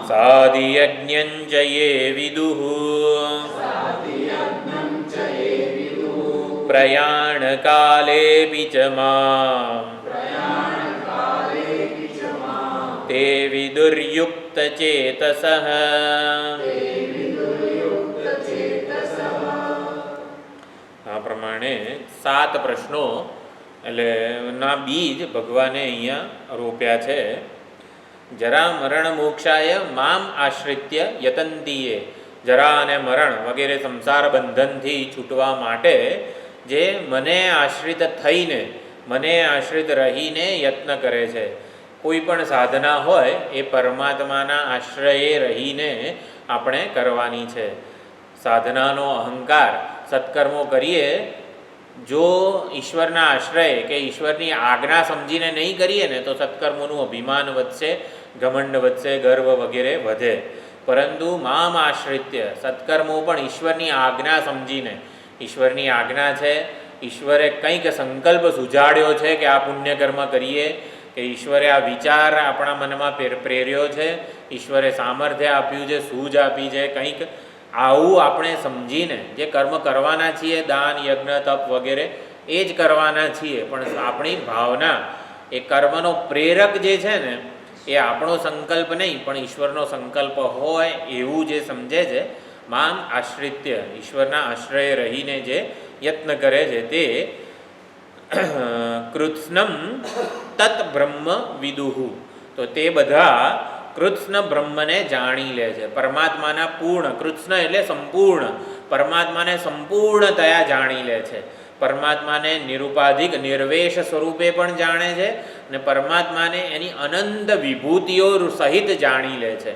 સાધિયજ્ઞં ચ યે વિદુઃ પ્રયાણકાલેऽપી ચ માં તે વિદુર્યુક્તચેતસઃ. આ પ્રમાણે 7 પ્રશ્નો એટલે ના બીજ ભગવાને અહીંયા રોપ્યા છે. જરા મરણ મોક્ષાય મામ આશ્રિત્ય યતંતીએ, જરા અને મરણ વગેરે સંસાર બંધનથી છૂટવા માટે જે મને આશ્રિત થઈને, મને આશ્રિત રહીને યત્ન કરે છે. કોઈ પણ સાધના હોય એ પરમાત્માના આશ્રયે રહીને આપણે કરવાની છે. સાધનાનો અહંકાર, સત્કર્મો કરીએ જો ઈશ્વરના આશ્રય કે ઈશ્વરની આજ્ઞા સમજીને નહીં કરીએ ને તો સત્કર્મોનું અભિમાન વધશે, ઘમંડ વધશે, ગર્વ વગેરે વધે. પરંતુ મામ આશ્રિત્ય, સત્કર્મો પણ ઈશ્વરની આજ્ઞા સમજીને, ઈશ્વરની આજ્ઞા છે, ઈશ્વરે કંઈક સંકલ્પ સુજાડ્યો છે કે આ પુણ્યકર્મ કરીએ, કે ઈશ્વરે આ વિચાર આપણા મનમાં પ્રેર્યો છે, ઈશ્વરે સામર્થ્ય આપ્યું છે, સૂઝ આપી છે, કંઈક આવું આપણે સમજીને જે કર્મ કરવાના છીએ, દાન યજ્ઞ તપ વગેરે એ જ કરવાના છીએ. પણ આપણી ભાવના એ કર્મનો પ્રેરક જે છે ને એ આપણો સંકલ્પ નહીં પણ ઈશ્વરનો સંકલ્પ હોય એવું જે સમજે છે. મામ આશ્રિત્ય, ઈશ્વરના આશ્રય રહીને જે યત્ન કરે છે તે કૃત્સ્નમ તત બ્રહ્મ વિદુહુ, તો તે બધા કૃત્સ્ન બ્રહ્મને જાણી લે છે. પરમાત્માના પૂર્ણ, કૃત્સ્ન એટલે સંપૂર્ણ, પરમાત્માને સંપૂર્ણતયા જાણી લે છે. પરમાત્માને નિરુપાધિક નિર્વેશ સ્વરૂપે પણ જાણે છે અને પરમાત્માને એની અનંત વિભૂતિઓ સહિત જાણી લે છે.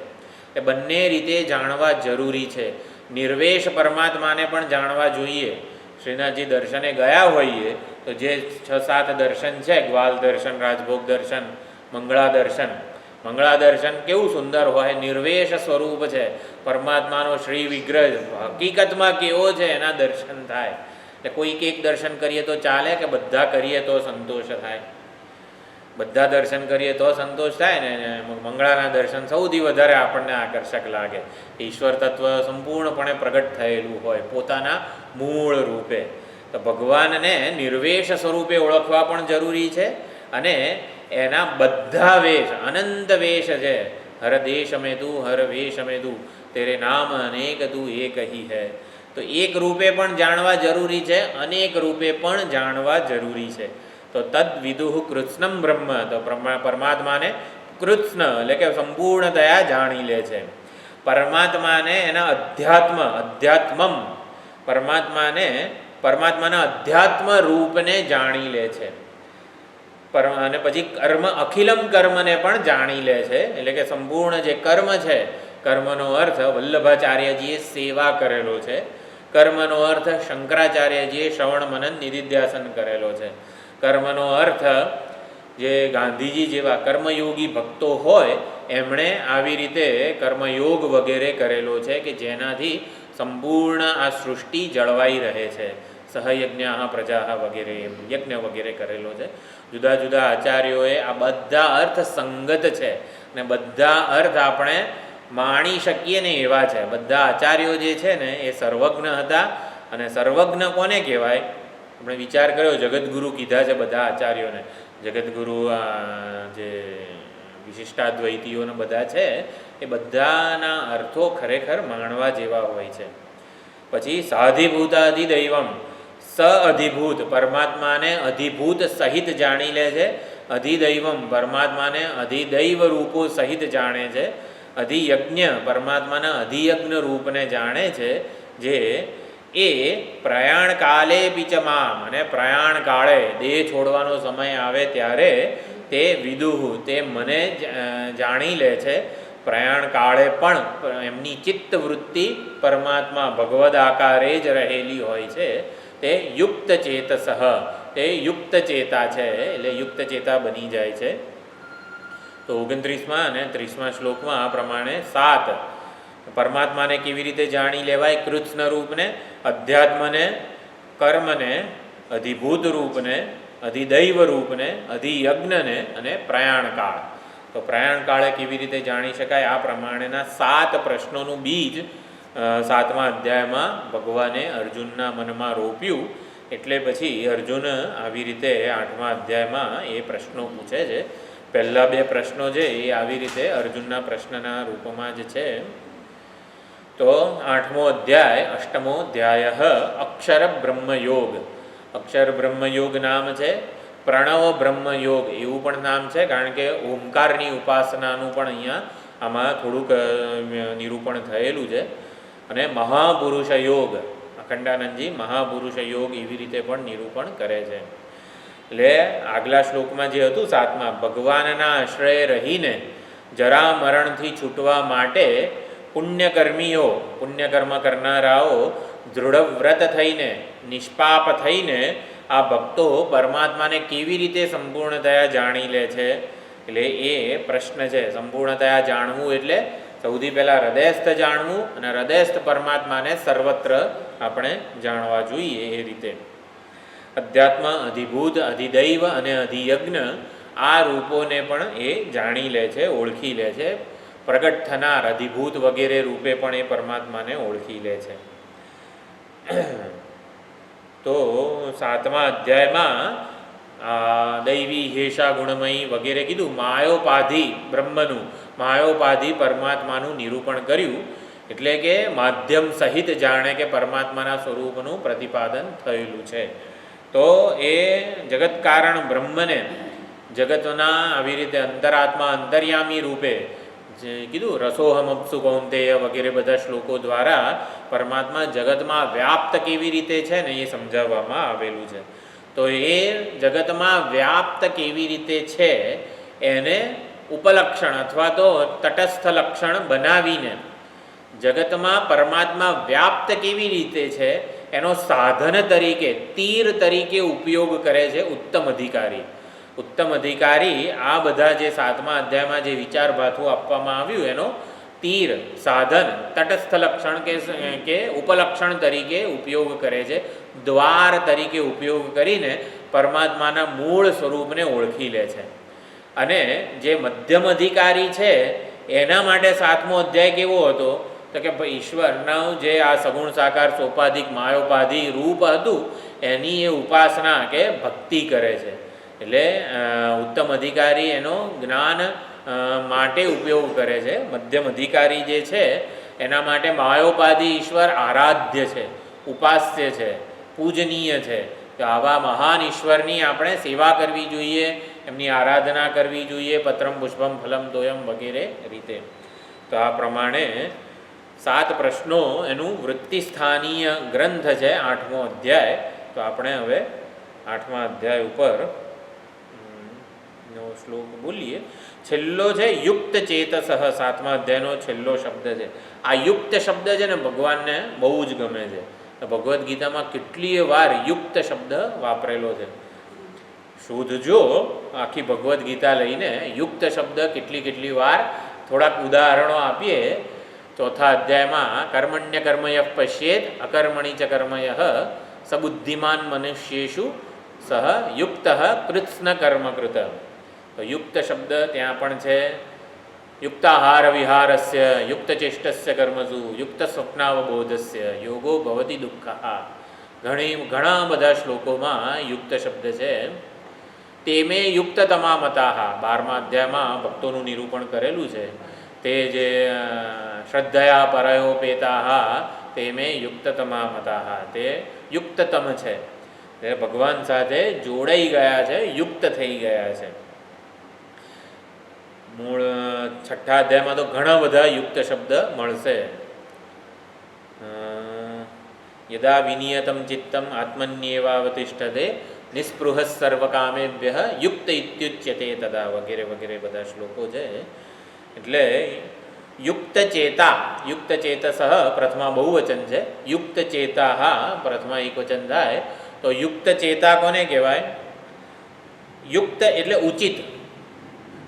એ બંને રીતે જાણવા જરૂરી છે. નિર્વેશ પરમાત્માને પણ જાણવા જોઈએ. શ્રીનાથજી દર્શને ગયા હોઈએ તો જે 6-7 દર્શન છે, ગ્વાલ દર્શન, રાજભોગ દર્શન, મંગળા દર્શન, મંગળા દર્શન કેવું સુંદર હોય, નિર્વેશ સ્વરૂપ છે પરમાત્માનો શ્રી વિગ્રહ, હકીકતમાં કેવો છે એના દર્શન થાય. એટલે કોઈક એક દર્શન કરીએ તો ચાલે કે બધા કરીએ તો સંતોષ થાય? બધા દર્શન કરીએ તો સંતોષ થાય ને. મંગળાના દર્શન સૌથી વધારે આપણને આકર્ષક લાગે. ઈશ્વર તત્વ સંપૂર્ણપણે પ્રગટ થયેલું હોય પોતાના મૂળ રૂપે. તો ભગવાનને નિર્વેશ સ્વરૂપે ઓળખવા પણ જરૂરી છે અને એના બધા વેશ, અનંત વેશ છે. હર દેશ મેં તું, હર વેશ મેં તું, તેરે નામ અનેક તું એક હી હૈ. તો એક રૂપે પણ જાણવા જરૂરી છે, અનેક રૂપે પણ જાણવા જરૂરી છે. તો તદ વિદુઃ કૃત્સ્નમ બ્રહ્મ, તો પરમાત્માને કૃત્સ્ન એટલે કે સંપૂર્ણતયા જાણી લે છે. પરમાત્માને એના અધ્યાત્મમ, પરમાત્માના અધ્યાત્મ રૂપને જાણી લે છે. અને પછી કર્મ, અખિલમ કર્મને પણ જાણી લે છે. એટલે કે સંપૂર્ણ જે કર્મ છે, કર્મનો અર્થ વલ્લભાચાર્યજીએ સેવા કરેલો છે. કર્મનો અર્થ શંકરાચાર્યજીએ શ્રવણ મનન નિધિધ્યાસન કરેલો છે. કર્મનો અર્થ જે ગાંધીજી જેવા કર્મયોગી ભક્તો હોય એમણે આવી રીતે કર્મયોગ વગેરે કરેલો છે કે જેનાથી સંપૂર્ણ આ સૃષ્ટિ જળવાઈ રહે છે, સહયજ્ઞા પ્રજા વગેરે યજ્ઞ વગેરે કરેલો છે. જુદા જુદા આચાર્યોએ આ બધા અર્થ સંગત છે ને બધા અર્થ આપણે માણી શકીએ ને એવા છે. બધા આચાર્યો જે છે ને એ સર્વજ્ઞ હતા. અને સર્વજ્ઞ કોને કહેવાય? આપણે વિચાર કર્યો, જગતગુરુ કીધા છે બધા આચાર્યોને. જગતગુરુ જે વિશિષ્ટાદ્વૈતીઓને બધા છે એ બધાના અર્થો ખરેખર માણવા જેવા હોય છે. પછી સાધિભૂતાધિદૈવમ, સ અધિભૂત પરમાત્માને અધિભૂત સહિત જાણી લે છે. અધિદૈવમ પરમાત્માને અધિદૈવ રૂપો સહિત જાણે છે. અધિયજ્ઞ પરમાત્માના અધિયજ્ઞ રૂપને જાણે છે. જે એ પ્રયાણ કાલે પિચમામ, અને પ્રયાણ કાળે દેહ છોડવાનો સમય આવે ત્યારે તે વિદુહુ તે મને જાણી લે છે. પ્રયાણ કાળે પણ એમની ચિત્તવૃત્તિ પરમાત્મા ભગવદ આકારે જ રહેલી હોય છે. તે યુક્ત ચેતસઃ, તે યુક્ત ચેતા છે, એટલે યુક્ત ચેતા બની જાય છે. તો 29મા અને 30મા શ્લોકમાં આ પ્રમાણે 7 પરમાત્માને કેવી રીતે જાણી લેવાય? કૃષ્ણ રૂપને, અધ્યાત્મને, કર્મને, અધિભૂત રૂપને, અધિદૈવ રૂપને, અધિયજ્ઞને અને પ્રયાણકાળ. તો પ્રયાણકાળે કેવી રીતે જાણી શકાય? આ પ્રમાણેના 7 પ્રશ્નોનું બીજ 7મા અધ્યાયમાં ભગવાને અર્જુનના મનમાં રોપ્યું. એટલે પછી અર્જુન આવી રીતે 8મા અધ્યાયમાં એ પ્રશ્નો પૂછે છે. પહેલાં 2 પ્રશ્નો છે એ આવી રીતે અર્જુનના પ્રશ્નના રૂપમાં જ છે. તો 8મો અધ્યાય 8મો અધ્યાય અક્ષર બ્રહ્મયોગ. અક્ષર બ્રહ્મયોગ નામ છે. પ્રણવ બ્રહ્મયોગ એવું પણ નામ છે, કારણ કે ઓમકારની ઉપાસનાનું પણ અહીંયા આમાં થોડુંક નિરૂપણ થયેલું છે. અને મહાપુરુષ યોગ, અખંડાનંદજી મહાપુરુષ યોગ એવી રીતે પણ નિરૂપણ કરે છે. એટલે આગલા શ્લોકમાં જે હતું 7મા, ભગવાનના આશ્રય રહીને જરા મરણથી છૂટવા માટે પુણ્યકર્મીઓ, પુણ્યકર્મ કરનારાઓ દૃઢવ્રત થઈને, નિષ્પાપ થઈને આ ભક્તો પરમાત્માને કેવી રીતે સંપૂર્ણતયા જાણી લે છે? એટલે એ પ્રશ્ન છે. સંપૂર્ણતયા જાણવું એટલે સૌથી પહેલાં હૃદયસ્થ જાણવું, અને હૃદયસ્થ પરમાત્માને સર્વત્ર આપણે જાણવા જોઈએ. એ રીતે અધ્યાત્મ, અધિભૂત, અધિદૈવ અને અધિયજ્ઞ આ રૂપોને પણ એ જાણી લે છે, ઓળખી લે છે. પ્રગટ થનાર અધિભૂત વગેરે રૂપે પણ એ પરમાત્માને ઓળખી લે છે. તો 7મા અધ્યાયમાં દૈવી હેષા ગુણમયી વગેરે કીધું. માયોપાધિ બ્રહ્મનું, માયોપાધિ પરમાત્માનું નિરૂપણ કર્યું. એટલે કે માધ્યમ સહિત જાણે કે પરમાત્માના સ્વરૂપનું પ્રતિપાદન થયેલું છે. તો એ જગત કારણ બ્રહ્મને જગતના આવી રીતે અંતરાત્મા અંતર્યામી રૂપે જે કીધું, રસોહમપ્સુ કૌંતેય વગેરે બધા શ્લોકો દ્વારા પરમાત્મા જગતમાં વ્યાપ્ત કેવી રીતે છે ને એ સમજાવવામાં આવેલું છે. તો એ જગતમાં વ્યાપ્ત કેવી રીતે છે એને ઉપલક્ષણ અથવા તો તટસ્થ લક્ષણ બનાવીને જગતમાં પરમાત્મા વ્યાપ્ત કેવી રીતે છે એનો સાધન તરીકે, તીર તરીકે ઉપયોગ કરે છે ઉત્તમ અધિકારી. ઉત્તમ અધિકારી આ બધા જે 7મા અધ્યાયમાં જે વિચાર ભાથું આપવામાં આવ્યું એનો તીર, સાધન, તટસ્થ લક્ષણ કે ઉપલક્ષણ તરીકે ઉપયોગ કરે છે. દ્વાર તરીકે ઉપયોગ કરીને પરમાત્માના મૂળ સ્વરૂપને ઓળખી લે છે. અને જે મધ્યમ અધિકારી છે એના માટે 7મો અધ્યાય કેવો હતો? તો કે ભાઈ ઈશ્વરનું જે આ સગુણ સાકાર સોપાધિક માયોપાધિ રૂપ હતું એની એ ઉપાસના કે ભક્તિ કરે છે. એટલે ઉત્તમ અધિકારી એનો જ્ઞાન માટે ઉપયોગ કરે છે. મધ્યમ અધિકારી જે છે એના માટે માયોપાધિ ઈશ્વર આરાધ્ય છે, ઉપાસ્ય છે, પૂજનીય છે. તો આવા મહાન ઈશ્વરની આપણે સેવા કરવી જોઈએ, એમની આરાધના કરવી જોઈએ, પત્રમ પુષ્પમ ફલમ તોયમ વગેરે રીતે. તો આ પ્રમાણે 7 પ્રશ્નો એનું વૃત્તિસ્થાનીય ગ્રંથ છે 8મો અધ્યાય. તો આપણે હવે 8મા અધ્યાય ઉપર નો શ્લોક બોલીએ. છેલ્લો છે યુક્ત ચેતસઃ. 7મા અધ્યાયનો છેલ્લો શબ્દ છે. આ યુક્ત શબ્દ છે ને ભગવાનને બહુ જ ગમે છે. ભગવદ્ ગીતામાં કેટલીય વાર યુક્ત શબ્દ વાપરેલો છે. શોધજો આખી ભગવદ્ ગીતા લઈને યુક્ત શબ્દ કેટલી વાર. થોડાક ઉદાહરણો આપીએ. 4થા અધ્યાયમાં કર્મણ્ય કર્મયઃ પશ્યેત અકર્મણિ ચ કર્મયઃ સબુદ્ધિમાન મનુષ્યેષુ સહ યુક્ત કૃત્સ્ન કર્મકૃત. તો યુક્ત શબ્દ ત્યાં પણ છે. યુક્તાહાર વિહારસ્ય યુક્ત ચેષ્ટસ્ય કર્મસુ યુક્ત સ્વપ્નાવબોધસ્ય યોગો ભવતી દુઃખ. ઘણા બધા શ્લોકોમાં યુક્ત શબ્દ છે. તેમે યુક્ત તમામતાહ 12મા અધ્યાયમાં ભક્તોનું નિરૂપણ કરેલું છે. તે જે શ્રદ્ધયા પરયોપેતાહ તેમે યુક્ત તમામતાહ, તે યુક્તતમ છે, તે ભગવાન સાથે જોડાઈ ગયા છે, યુક્ત થઈ ગયા છે. મૂળ 6ઠ્ઠા અધ્યાયમાં તો ઘણા બધા યુક્ત શબ્દ મળશે. યદા વિનિયતમ ચિત્તમ આત્મન્યેવાવતિષ્ઠતે નિસ્પૃહ સર્વકામેભ્ય યુક્ત ઇત્યુચ્યતે તદા વગેરે વગેરે બધા શ્લોકો છે. એટલે યુક્ત ચેતા, યુક્ત ચેતસ પ્રથમા બહુવચન છે, યુક્ત ચેતા પ્રથમા એકવચન થાય. તો યુક્ત ચેતા કોને કહેવાય? યુક્ત એટલે ઉચિત,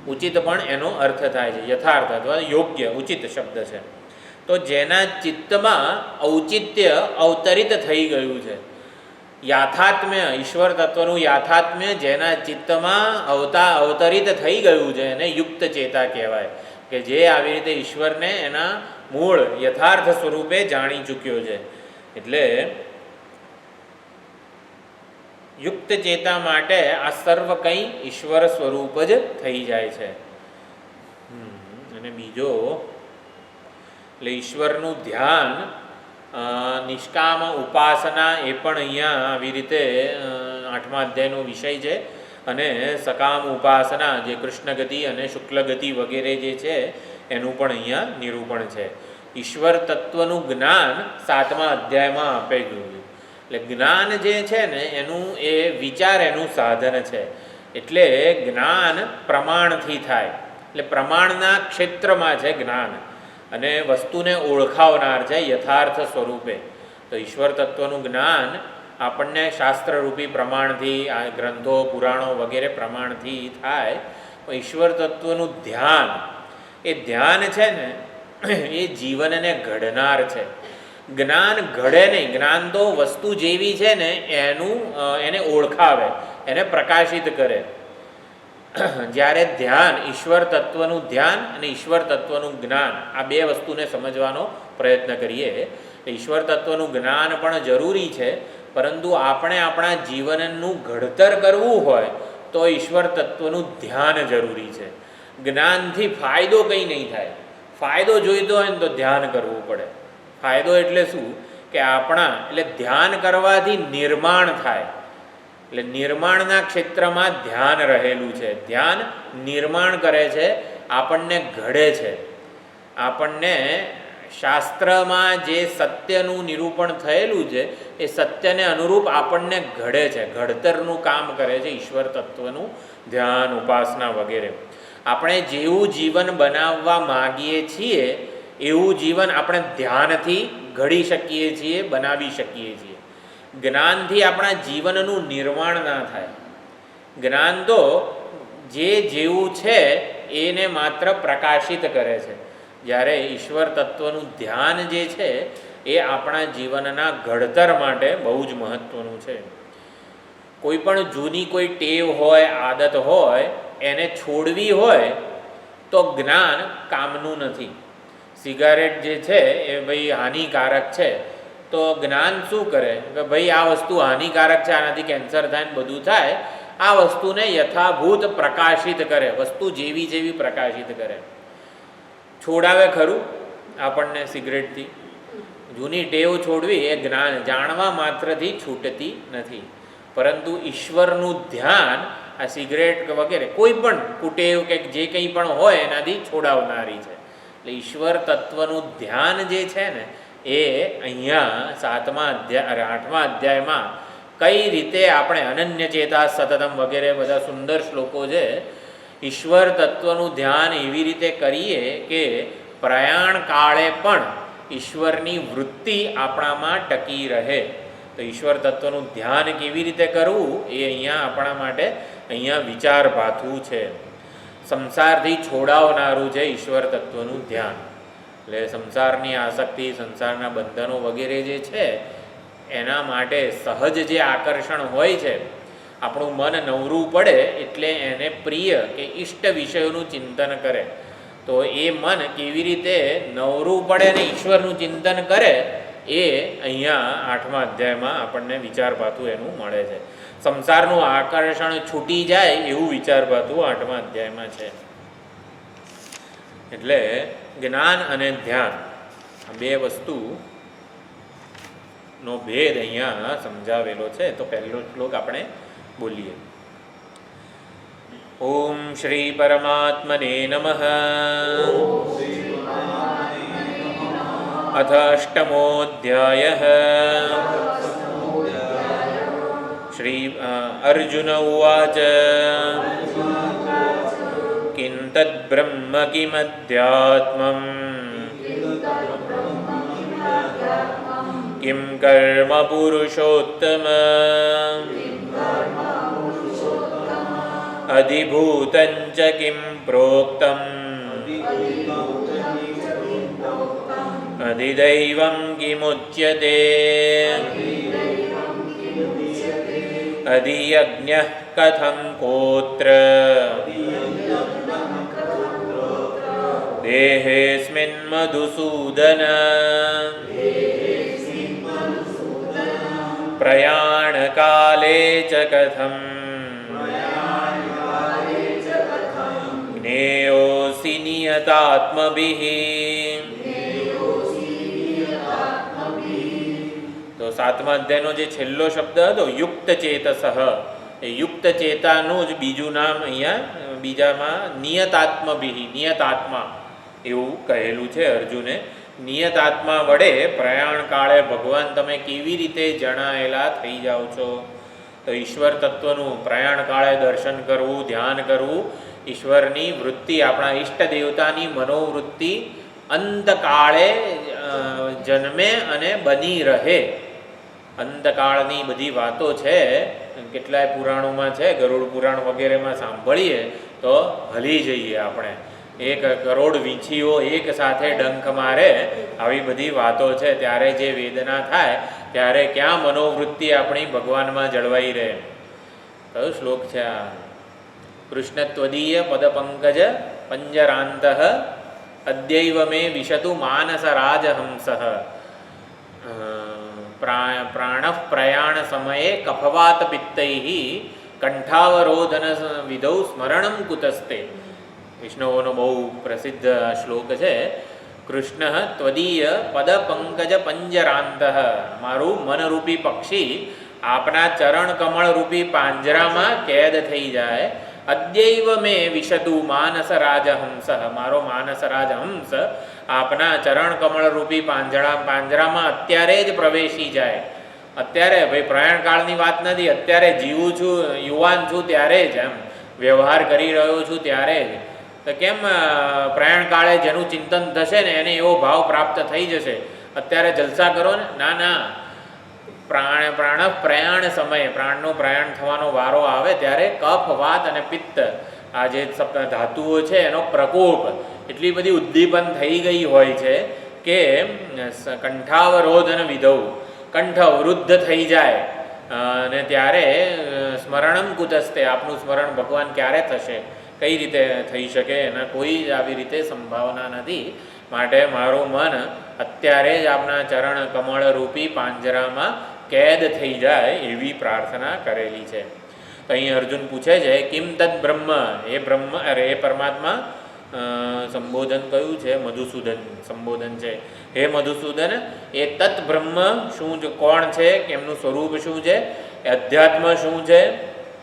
ઉચિત પણ એનો અર્થ થાય છે યથાર્થ અથવા યોગ્ય, ઉચિત શબ્દ છે. તો જેના ચિત્તમાં ઔચિત્ય અવતરિત થઈ ગયું છે, યાથાત્મ્ય, ઈશ્વર તત્વનું યાથાત્મ્ય જેના ચિત્તમાં અવતરિત થઈ ગયું છે એને યુક્ત ચેતા કહેવાય. કે જે આવી રીતે ઈશ્વરને એના મૂળ યથાર્થ સ્વરૂપે જાણી ચૂક્યો છે. એટલે યુક્ત ચેતા માટે આ સર્વ કંઈ ઈશ્વર સ્વરૂપ જ થઈ જાય છે. અને બીજો એટલે ઈશ્વરનું ધ્યાન, નિષ્કામ ઉપાસના એ પણ અહીંયા આવી રીતે 8મા અધ્યાયનો વિષય છે. અને સકામ ઉપાસના જે કૃષ્ણગતિ અને શુક્લગતિ વગેરે જે છે એનું પણ અહીંયા નિરૂપણ છે. ઈશ્વર તત્વનું જ્ઞાન 7મા અધ્યાયમાં આપેલું છે. એટલે જ્ઞાન જે છે ને એનું એ વિચાર એનું સાધન છે. એટલે જ્ઞાન પ્રમાણથી થાય, એટલે પ્રમાણના ક્ષેત્રમાં છે જ્ઞાન, અને વસ્તુને ઓળખાવનાર છે યથાર્થ સ્વરૂપે. તો ઈશ્વર તત્વનું જ્ઞાન આપણને શાસ્ત્રરૂપી પ્રમાણથી, આ ગ્રંથો પુરાણો વગેરે પ્રમાણથી થાય. ઈશ્વર તત્વનું ધ્યાન, એ ધ્યાન છે ને એ જીવનને ઘડનાર છે. જ્ઞાન ઘડે નહીં, જ્ઞાન તો વસ્તુ જેવી છે ને એને ઓળખાવે, એને પ્રકાશિત કરે. જ્યારે ધ્યાન, ઈશ્વર તત્વનું ધ્યાન અને ઈશ્વર તત્વનું જ્ઞાન, આ બે વસ્તુને સમજવાનો પ્રયત્ન કરીએ. ઈશ્વર તત્વનું જ્ઞાન પણ જરૂરી છે, પરંતુ આપણે આપણા જીવનનું ઘડતર કરવું હોય તો ઈશ્વર તત્વનું ધ્યાન જરૂરી છે. જ્ઞાનથી ફાયદો કંઈ નહીં થાય. ફાયદો જોઈતો હોય ને તો ધ્યાન કરવું પડે. ફાયદો એટલે શું? કે એટલે ધ્યાન કરવાથી નિર્માણ થાય. એટલે નિર્માણના ક્ષેત્રમાં ધ્યાન રહેલું છે. ધ્યાન નિર્માણ કરે છે, આપણને ઘડે છે. આપણને શાસ્ત્રમાં જે સત્યનું નિરૂપણ થયેલું છે એ સત્યને અનુરૂપ આપણને ઘડે છે, ઘડતરનું કામ કરે છે ઈશ્વર તત્વનું ધ્યાન, ઉપાસના વગેરે. આપણે જેવું જીવન બનાવવા માગીએ છીએ એવું જીવન આપણે ધ્યાનથી ઘડી શકીએ છીએ, બનાવી શકીએ છીએ. જ્ઞાનથી આપણા જીવનનું નિર્માણ ના થાય. જ્ઞાન તો જેવું છે એને માત્ર પ્રકાશિત કરે છે. જ્યારે ઈશ્વર તત્વનું ધ્યાન જે છે એ આપણા જીવનના ઘડતર માટે બહુ જ મહત્ત્વનું છે. કોઈ પણ જૂની કોઈ ટેવ હોય, આદત હોય, એને છોડવી હોય તો જ્ઞાન કામનું નથી. સિગારેટ જે છે એ ભાઈ હાનિકારક છે, તો જ્ઞાન શું કરે કે ભાઈ આ વસ્તુ હાનિકારક છે, આનાથી કેન્સર થાય ને બધું થાય. આ વસ્તુને યથાભૂત પ્રકાશિત કરે, વસ્તુ જેવી જેવી પ્રકાશિત કરે. છોડાવે ખરું આપણને સિગરેટથી? જૂની ટેવ છોડવી એ જ્ઞાન, જાણવા માત્રથી છૂટતી નથી. પરંતુ ઈશ્વરનું ધ્યાન આ સિગરેટ વગેરે કોઈ પણ કુટેવ કે જે કંઈ પણ હોય એનાથી છોડાવનારી છે. એટલે ઈશ્વર તત્વનું ધ્યાન જે છે ને એ અહીંયા 8મા અધ્યાયમાં કઈ રીતે આપણે અનન્ય ચેતા સતતમ વગેરે બધા સુંદર શ્લોકો છે. ઈશ્વર તત્વનું ધ્યાન એવી રીતે કરીએ કે પ્રયાણ કાળે પણ ઈશ્વરની વૃત્તિ આપણામાં ટકી રહે. તો ઈશ્વર તત્વનું ધ્યાન કેવી રીતે કરવું એ અહીંયા આપણા માટે અહીંયા વિચારભાથું છે. સંસારથી છોડાવનારું છે ઈશ્વર તત્વનું ધ્યાન. એટલે સંસારની આસક્તિ, સંસારના બંધનો વગેરે જે છે એના માટે સહજ જે આકર્ષણ હોય છે, આપણું મન નવરું પડે એટલે એને પ્રિય કે ઈષ્ટ વિષયોનું ચિંતન કરે. તો એ મન કેવી રીતે નવરું પડે ને ઈશ્વરનું ચિંતન કરે એ અહીંયા 8મા અધ્યાયમાં આપણને વિચારપાતું એનું મળે છે. સંસારનું આકર્ષણ છૂટી જાય એવું વિચારપાતું 8મા અધ્યાયમાં છે. એટલે જ્ઞાન અને ધ્યાન આ બે વસ્તુનો ભેદ અહીંયા સમજાવેલો છે. તો પહેલો શ્લોક આપણે બોલીએ. ઓમ શ્રી પરમાત્મને નમઃ. અથ અષ્ટમોऽધ્યાયઃ. શ્રી અર્જુન ઉવાચ. કિં તદ્બ્રહ્મ કિમધ્યાત્મં કિં કર્મ પુરુષોત્તમ અધિભૂतं ચ કિં પ્રોક્તમ અધિદૈવં કિમુચ્યતે અધિયજ્ઞઃ કથં કોત્ર દેહેऽસ્મિन् મધુસૂદન પ્રયાણકાલે ચ કથં જ્ઞેયોऽસि નિયતાત્મભિઃ. તો 7મા અધ્યાયનો જે છેલ્લો શબ્દ હતો યુક્ત ચેતસઃ, એ યુક્ત ચેતાનું જ બીજું નામ અહીંયા બીજામાં નિયતાત્મભિઃ, નિયતાત્મા એવું કહેલું છે અર્જુને. નિયતાત્મા વડે પ્રયાણ કાળે ભગવાન તમે કેવી રીતે જણાયેલા થઈ જાઓ છો. તો ઈશ્વર તત્વનું પ્રયાણ કાળે દર્શન કરવું, ધ્યાન કરવું, ઈશ્વરની વૃત્તિ, આપણા ઈષ્ટ દેવતાની મનોવૃત્તિ અંતકાળે જન્મે અને બની રહે. અંતકાળની બધી વાતો છે, કેટલાય પુરાણોમાં છે, ગરુડ પુરાણ વગેરેમાં સાંભળીએ તો હલી જઈએ આપણે. 1 કરોડ વીંછીઓ એક સાથે ડંખ મારે આવી બધી વાતો છે. ત્યારે જે વેદના થાય ત્યારે ક્યાં મનોવૃત્તિ આપણી ભગવાનમાં જળવાઈ રહે. કયો શ્લોક છે આ? કૃષ્ણત્વદીય પદપંકજ પંજરાંતઃ અદ્યૈવ મે વિશતુ માનસ રાજહંસઃ પ્રાણઃ પ્રયાણ સમયે કફવાત પિત્તૈઃ કંઠાવરોધન વિધૌ સ્મરણં કુતસ્તે. વિષ્ણુઓનો બહુ પ્રસિદ્ધ શ્લોક છે. કૃષ્ણ ત્વદીય પદપંકજ પંજરાંતઃ, મારું મનરૂપી પક્ષી આપના ચરણ કમળરૂપી પાંજરામાં કેદ થઈ જાય. અદ્યૈવ મે વિશતુ માનસ રાજહંસ, મારો માનસ રાજહંસ આપના ચરણ કમળરૂપી પાંજરામાં અત્યારે જ પ્રવેશી જાય. અત્યારે ભાઈ પ્રયાણકાળની વાત નથી, અત્યારે જીવું છું, યુવાન છું ત્યારે જ, એમ વ્યવહાર કરી રહ્યો છું ત્યારે જ. તો કેમ પ્રયાણકાળે જેનું ચિંતન થશે ને એને એવો ભાવ પ્રાપ્ત થઈ જશે. અત્યારે જલસા કરો ને. ના ના, પ્રાણ પ્રયાણ સમયે, પ્રાણનો પ્રયાણ થવાનો વારો આવે ત્યારે કફ, વાત અને પિત્ત, આ જે ધાતુઓ છે એનો પ્રકોપ એટલી બધી ઉદ્દીપન થઈ ગઈ હોય છે કે કંઠાવરોધન વિધૌ, કંઠ અવરુદ્ધ થઈ જાય. અને ત્યારે સ્મરણમ કુતસ્તે, આપનું સ્મરણ ભગવાન ક્યારે થશે, કઈ રીતે થઈ શકે, એના કોઈ જ આવી રીતે સંભાવના નથી. માટે મારું મન અત્યારે જ આપના ચરણ કમળરૂપી પાંજરામાં કેદ થઈ જાય એવી પ્રાર્થના કરેલી છે. તો અહીં અર્જુન પૂછે છે કિમ તદ બ્રહ્મ, એ બ્રહ્મ, અરે એ પરમાત્મા સંબોધન કયું છે? મધુસૂદન સંબોધન છે. હે મધુસૂદન, એ તત્ બ્રહ્મ શું છે, કોણ છે, એમનું સ્વરૂપ શું છે, અધ્યાત્મ શું છે,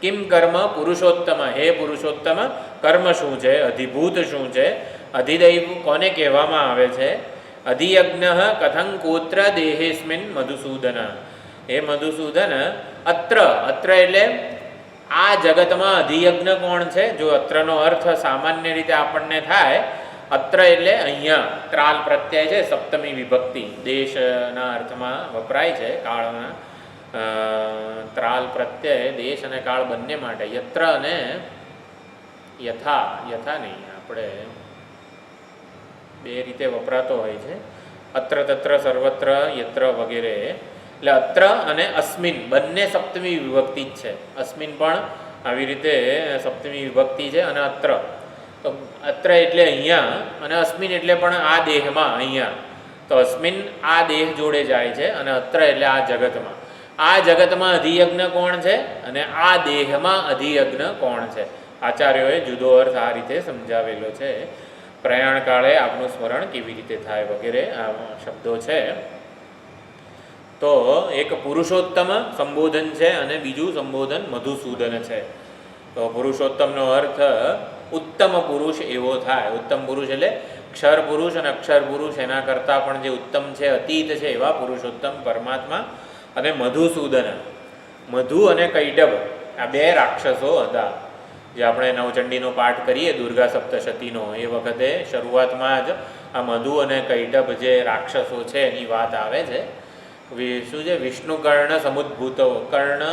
કિમ કર્મ પુરુષોત્તમ, હે પુરુષોત્તમ કર્મ શું છે, અધિભૂત શું છે, અધિદૈવ કોને કહેવામાં આવે છે, અધિયજ્ઞ કથં કોત્ર દેહેસ્મિન મધુસૂદન. હે મધુસૂદન, અત્ર, અત્ર એટલે આ જગતમાં અધિયજ્ઞ કોણ છે? જો અત્રનો અર્થ સામાન્ય રીતે આપણને થાય, અત્ર એટલે અહીંયા ત્રાલ પ્રત્યય છે, સપ્તમી વિભક્તિ, દેશના અર્થમાં વપરાય છે, કાળના ત્રાલ પ્રત્યય દેશ અને કાળ બંને માટે. યત્ર અને યથા, યથા નહીં, આપણે બે રીતે વપરાતો હોય છે. અત્ર તત્ર સર્વત્ર યત્ર વગેરે. એટલે અત્ર અને અસ્મિન બંને સપ્તમી વિભક્તિ જ છે. અસ્મિન પણ આવી રીતે સપ્તમી વિભક્તિ છે અને અત્ર, તો અત્ર એટલે અહીંયા અને અસ્મિન એટલે પણ આ દેહમાં અહીંયા. તો અસ્મિન આ દેહ જોડે જાય છે અને અત્ર એટલે આ જગતમાં. આ જગતમાં અધિયજ્ઞ કોણ છે અને આ દેહમાં અધિયજ્ઞ કોણ છે? આચાર્યોએ જુદો અર્થ આ રીતે સમજાવેલો છે. પ્રયાણ કાળે આપનું સ્મરણ કેવી રીતે થાય વગેરે આ શબ્દો છે. તો એક પુરુષોત્તમ સંબોધન છે અને બીજું સંબોધન મધુસૂદન છે. તો પુરુષોત્તમનો અર્થ ઉત્તમ પુરુષ એવો થાય. ઉત્તમ પુરુષ એટલે ક્ષર પુરુષ અને અક્ષર પુરુષ એના કરતાં પણ જે ઉત્તમ છે, અતીત છે એવા પુરુષોત્તમ પરમાત્મા. અને મધુસૂદન, મધુ અને કૈટભ આ બે રાક્ષસો હતા. જે આપણે નવચંડીનો પાઠ કરીએ દુર્ગા સપ્તશતીનો એ વખતે શરૂઆતમાં જ આ મધુ અને કૈટભ જે રાક્ષસો છે એની વાત આવે છે. શું છે? વિષ્ણુ કર્ણ સમુદ્ભૂતો. કર્ણ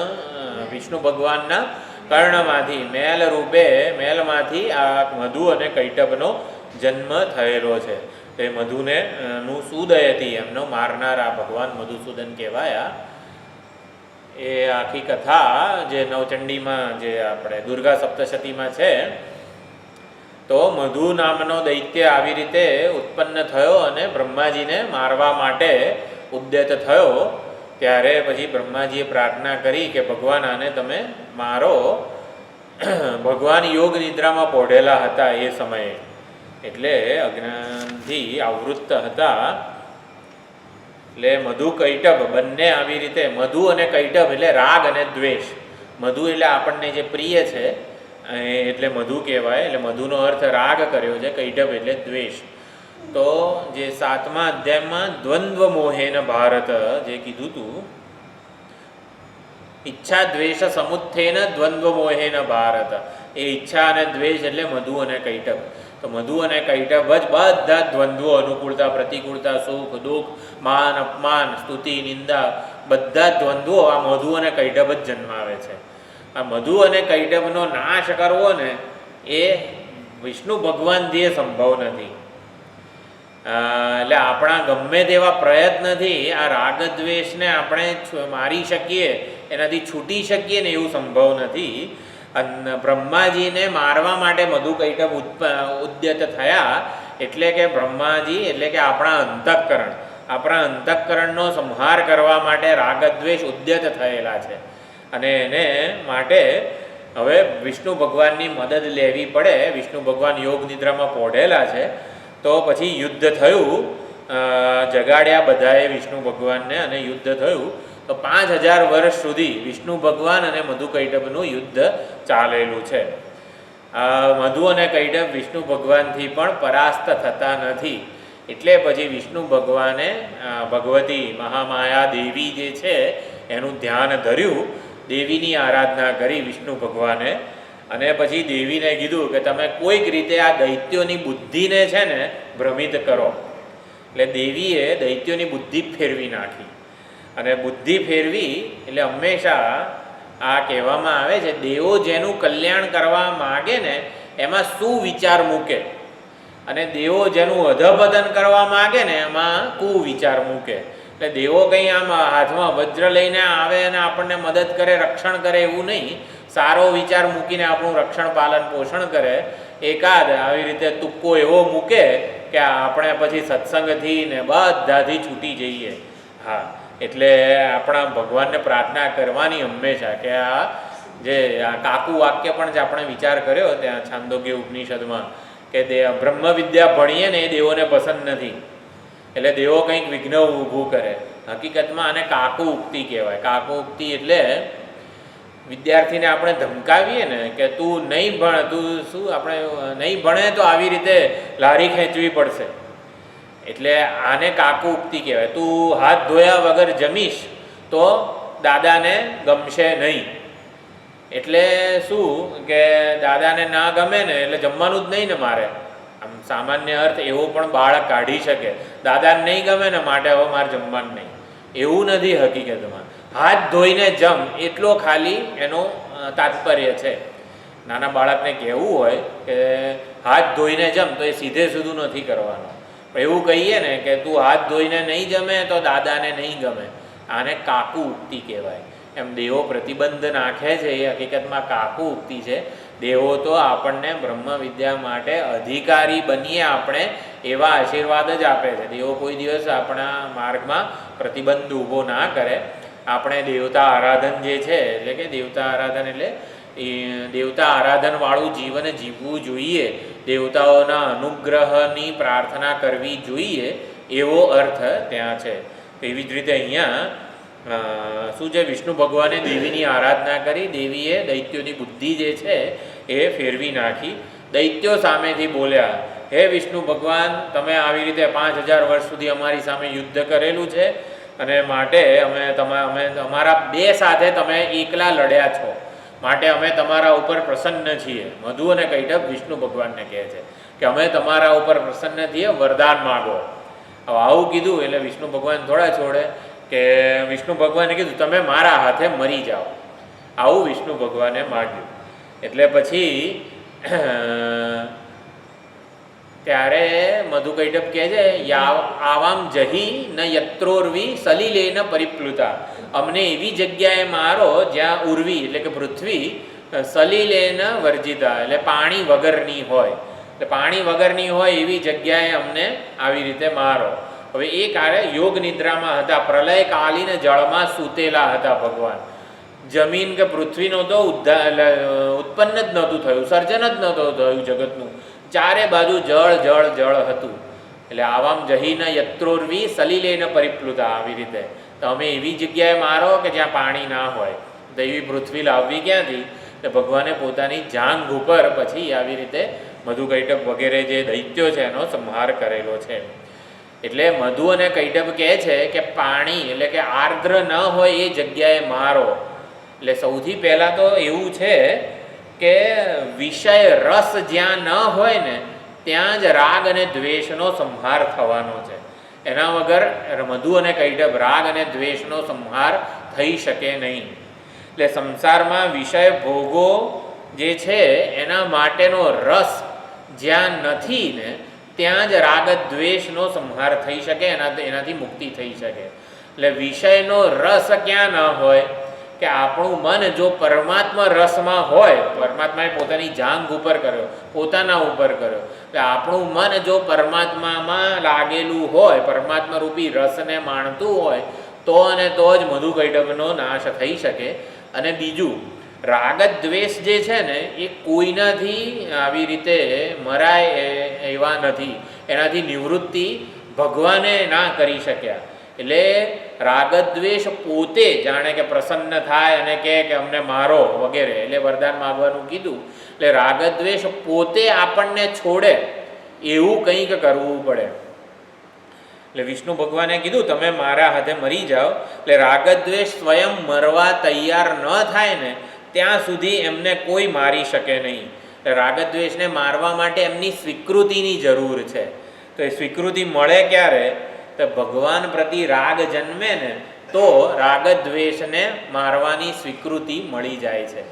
વિષ્ણુ ભગવાનના કર્ણમાંથી મેલ રૂપે મેલમાંથી આ મધુ અને કૈટભનો જન્મ થયેલો છે. એ મધુને નું સુદય હતી એમનો મારનાર આ ભગવાન મધુસૂદન કહેવાયા. એ આખી કથા જે નવચંડીમાં જે આપણે દુર્ગા સપ્તશતીમાં છે. તો મધુ નામનો દૈત્ય આવી રીતે ઉત્પન્ન થયો અને બ્રહ્માજીને મારવા માટે ઉદ્યત થયો. ત્યારે પછી બ્રહ્માજીએ પ્રાર્થના કરી કે ભગવાન આને તમે મારો. ભગવાન યોગ નિદ્રામાં પોઢેલા હતા એ સમયે, એટલે અજ્ઞાનથી આવૃત્ત હતા. એટલે મધુ કૈટભ બંને આવી રીતે, મધુ અને કૈટભ એટલે રાગ અને દ્વેષ. મધુ એટલે આપણને જે પ્રિય છે એટલે મધુ કહેવાય. એટલે મધુનો અર્થ રાગ કર્યો છે, કૈટભ એટલે દ્વેષ. તો જે 7મા અધ્યાયમાં દ્વંદ્વ મોહેન ભારત જે કીધું હતું, ઈચ્છા દ્વેષ સમુત્થેન દ્વંદ્વ મોહેન ભારત, એ ઈચ્છા અને દ્વેષ એટલે મધુ અને કૈટભ. તો મધુ અને કૈટભ જ બધા દ્વંદ્વો, અનુકૂળતા પ્રતિકૂળતા, સુખ દુઃખ, માન અપમાન, સ્તુતિ નિંદા, બધા દ્વંદ્વો આ મધુ અને કૈટભ જ જન્માવે છે. આ મધુ અને કૈટભનો નાશ કરવો ને એ વિષ્ણુ ભગવાનથી એ સંભવ નથી. એટલે આપણા ગમે તેવા પ્રયત્નથી આ રાગદ્વેષને આપણે મારી શકીએ, એનાથી છૂટી શકીએ ને એવું સંભવ નથી. અને બ્રહ્માજીને મારવા માટે મધુ કૈટભ ઉદ્યત થયા. એટલે કે બ્રહ્માજી એટલે કે આપણા અંતઃકરણનો સંહાર કરવા માટે રાગદ્વેષ ઉદ્યત થયેલા છે. અને એને માટે હવે વિષ્ણુ ભગવાનની મદદ લેવી પડે. વિષ્ણુ ભગવાન યોગ નિદ્રામાં પોઢેલા છે. તો પછી યુદ્ધ થયું, જગાડ્યા બધાએ વિષ્ણુ ભગવાનને અને યુદ્ધ થયું. તો 5000 વર્ષ સુધી વિષ્ણુ ભગવાન અને મધુ કૈટભનું યુદ્ધ ચાલેલું છે. મધુ અને કૈટભ વિષ્ણુ ભગવાનથી પણ પરાસ્ત થતા નથી. એટલે પછી વિષ્ણુ ભગવાને ભગવતી મહામાયા દેવી જે છે એનું ધ્યાન ધર્યું, દેવીની આરાધના કરી વિષ્ણુ ભગવાને. અને પછી દેવીને કીધું કે તમે કોઈક રીતે આ દૈત્યોની બુદ્ધિને છે ને ભ્રમિત કરો. એટલે દેવીએ દૈત્યોની બુદ્ધિ ફેરવી નાખી. અને બુદ્ધિ ફેરવી એટલે હંમેશા આ કહેવામાં આવે છે, દેવો જેનું કલ્યાણ કરવા માગે ને એમાં શું વિચાર મૂકે, અને દેવો જેનું અધપતન કરવા માગે ને એમાં કુવિચાર મૂકે. એટલે દેવો કંઈ આમ હાથમાં વજ્ર લઈને આવે અને આપણને મદદ કરે, રક્ષણ કરે એવું નહીં. સારો વિચાર મૂકીને આપણું રક્ષણ પાલન પોષણ કરે. એકાદ આવી રીતે તુક્કો એવો મૂકે કે આપણે પછી સત્સંગથી ને બધાથી છૂટી જઈએ. હા, એટલે આપણા ભગવાનને પ્રાર્થના કરવાની હંમેશા કે આ જે આ કાકુ વાક્ય પણ જે આપણે વિચાર કર્યો ત્યાં છાંદોગ્ય ઉપનિષદમાં કે બ્રહ્મ વિદ્યા ભણીએ ને એ દેવોને પસંદ નથી, એટલે દેવો કંઈક વિઘ્ન ઊભું કરે. હકીકતમાં આને કાકુ ઉક્તિ કહેવાય. કાકુ ઉક્તિ એટલે વિદ્યાર્થીને આપણે ધમકાવીએ ને કે તું નહીં ભણ, તું શું આપણે નહીં ભણે તો આવી રીતે લારી ખેંચવી પડશે. એટલે આને કાકુ ઉક્તિ કહેવાય. તું હાથ ધોયા વગર જમીશ તો દાદાને ગમશે નહીં. એટલે શું કે દાદાને ના ગમે ને એટલે જમવાનું જ નહીં ને મારે. આમ સામાન્ય અર્થ એવો પણ બાળક કાઢી શકે, દાદાને નહીં ગમે ને માટે હવે મારે જમવાનું નહીં, એવું નથી હકીકતમાં. હાથ ધોઈને જમ એટલો ખાલી એનો તાત્પર્ય છે. નાના બાળકને કહેવું હોય કે હાથ ધોઈને જમ તો એ સીધે સીધું નથી કરવાનું. એવું કહીએ ને કે તું હાથ ધોઈને નહીં જમે તો દાદાને નહીં ગમે, આને કાકુ ઉક્તિ કહેવાય. એમ દેવો પ્રતિબંધ નાખે છે એ હકીકતમાં કાકુ ઉક્તિ છે. દેવો તો આપણને બ્રહ્મ વિદ્યા માટે અધિકારી બનીએ આપણે એવા આશીર્વાદ જ આપે છે. દેવો કોઈ દિવસ આપણા માર્ગમાં પ્રતિબંધ ઊભો ના કરે. આપણે દેવતા આરાધન જે છે એટલે કે દેવતા આરાધન એટલે એ દેવતા આરાધનવાળું જીવન જીવવું જોઈએ, દેવતાઓના અનુગ્રહની પ્રાર્થના કરવી જોઈએ એવો અર્થ ત્યાં છે. એવી જ રીતે અહીંયા શું છે, વિષ્ણુ ભગવાને દેવીની આરાધના કરી. દેવીએ દૈત્યોની બુદ્ધિ જે છે એ ફેરવી નાખી. દૈત્યો સામેથી બોલ્યા, હે વિષ્ણુ ભગવાન, તમે આવી રીતે 5000 વર્ષ સુધી અમારી સામે યુદ્ધ કરેલું છે અને માટે અમે અમારા બે સાથે તમે એકલા લડ્યા છો, માટે અમે તમારા ઉપર પ્રસન્ન છીએ. મધુ અને કૈટભ વિષ્ણુ ભગવાનને કહે છે કે અમે તમારા ઉપર પ્રસન્ન છીએ, વરદાન માગો. હવે આવું કીધું એટલે વિષ્ણુ ભગવાન થોડા છોડે કે વિષ્ણુ ભગવાને કીધું તમે મારા હાથે મરી જાઓ. આવું વિષ્ણુ ભગવાને માગ્યું. એટલે પછી ત્યારે મધુ કૈટભ કહે છે, આવામ જહી ન યત્રોર્વી સલિલેન પરિપ્લુતા. અમને એવી જગ્યાએ મારો જ્યાં ઉર્વી એટલે કે પૃથ્વી સલિલેન વર્જિતા એટલે પાણી વગરની હોય. એટલે પાણી વગરની હોય એવી જગ્યાએ અમને આવી રીતે મારો. હવે એ કાળે યોગ નિદ્રામાં હતા, પ્રલયકાલીન જળમાં સૂતેલા હતા ભગવાન. જમીન કે પૃથ્વીનો તો ઉત્પન્ન જ નહોતું થયું, સર્જન જ નહોતું થયું જગતનું. ચારે બાજુ જળ જળ જળ હતું. એટલે આવામ જહીના યત્રોર્વી સલિલેન પરિપ્લુતા. આવી રીતે તો અમે એવી જગ્યાએ મારો કે જ્યાં પાણી ના હોય. તો એવી પૃથ્વી લાવવી ક્યાંથી? તો ભગવાને પોતાની જાંઘ ઉપર પછી આવી રીતે મધુ કૈટભ વગેરે જે દૈત્યો છે એનો સંહાર કરેલો છે. એટલે મધુ અને કૈટભ કહે છે કે પાણી એટલે કે આર્દ્ર ન હોય એ જગ્યાએ મારો. એટલે સૌથી પહેલાં તો એવું છે કે વિષય રસ જ્યાં ન હોય ને ત્યાં જ રાગ અને દ્વેષનો સંહાર થવાનો છે. એના વગર મધુ અને કૈટભ રાગ અને દ્વેષનો સંહાર થઈ શકે નહીં. એટલે સંસારમાં વિષય ભોગો જે છે એના માટેનો રસ જ્યાં નથી ને ત્યાં જ રાગ દ્વેષનો સંહાર થઈ શકે, એનાથી મુક્તિ થઈ શકે. એટલે વિષયનો રસ ક્યાં ન હોય કે આપણું મન જો પરમાત્મા રસમાં હોય, પરમાત્માએ પોતાની જાંઘ ઉપર કર્યો, પોતાના ઉપર કર્યો, એટલે આપણું મન જો પરમાત્મામાં લાગેલું હોય, પરમાત્મા રૂપી રસને માણતું હોય તો અને તો જ મધુ કૈટભનો નાશ થઈ શકે. અને બીજું, રાગ દ્વેષ જે છે ને એ કોઈનાથી આવી રીતે મરાય એવા નથી, એનાથી નિવૃત્તિ ભગવાને ના કરી શક્યા. એટલે રાગદ્વેષ પોતે જાણે કે પ્રસન્ન થાય અને કહે કે અમને મારો વગેરે, એટલે વરદાન માગવાનું કીધું. એટલે રાગદ્વેષ પોતે આપણને છોડે એવું કંઈક કરવું પડે. એટલે વિષ્ણુ ભગવાને કીધું તમે મારા હાથે મરી જાઓ. એટલે રાગદ્વેષ સ્વયં મરવા તૈયાર ન થાય ને ત્યાં સુધી એમને કોઈ મારી શકે નહીં. એટલે રાગદ્વેષને મારવા માટે એમની સ્વીકૃતિની જરૂર છે. તો એ સ્વીકૃતિ મળે ક્યારે? તો ભગવાન પ્રતિ રાગ જન્મે ને તો રાગદ્વેષને મારવાની સ્વીકૃતિ મળી જાય છે.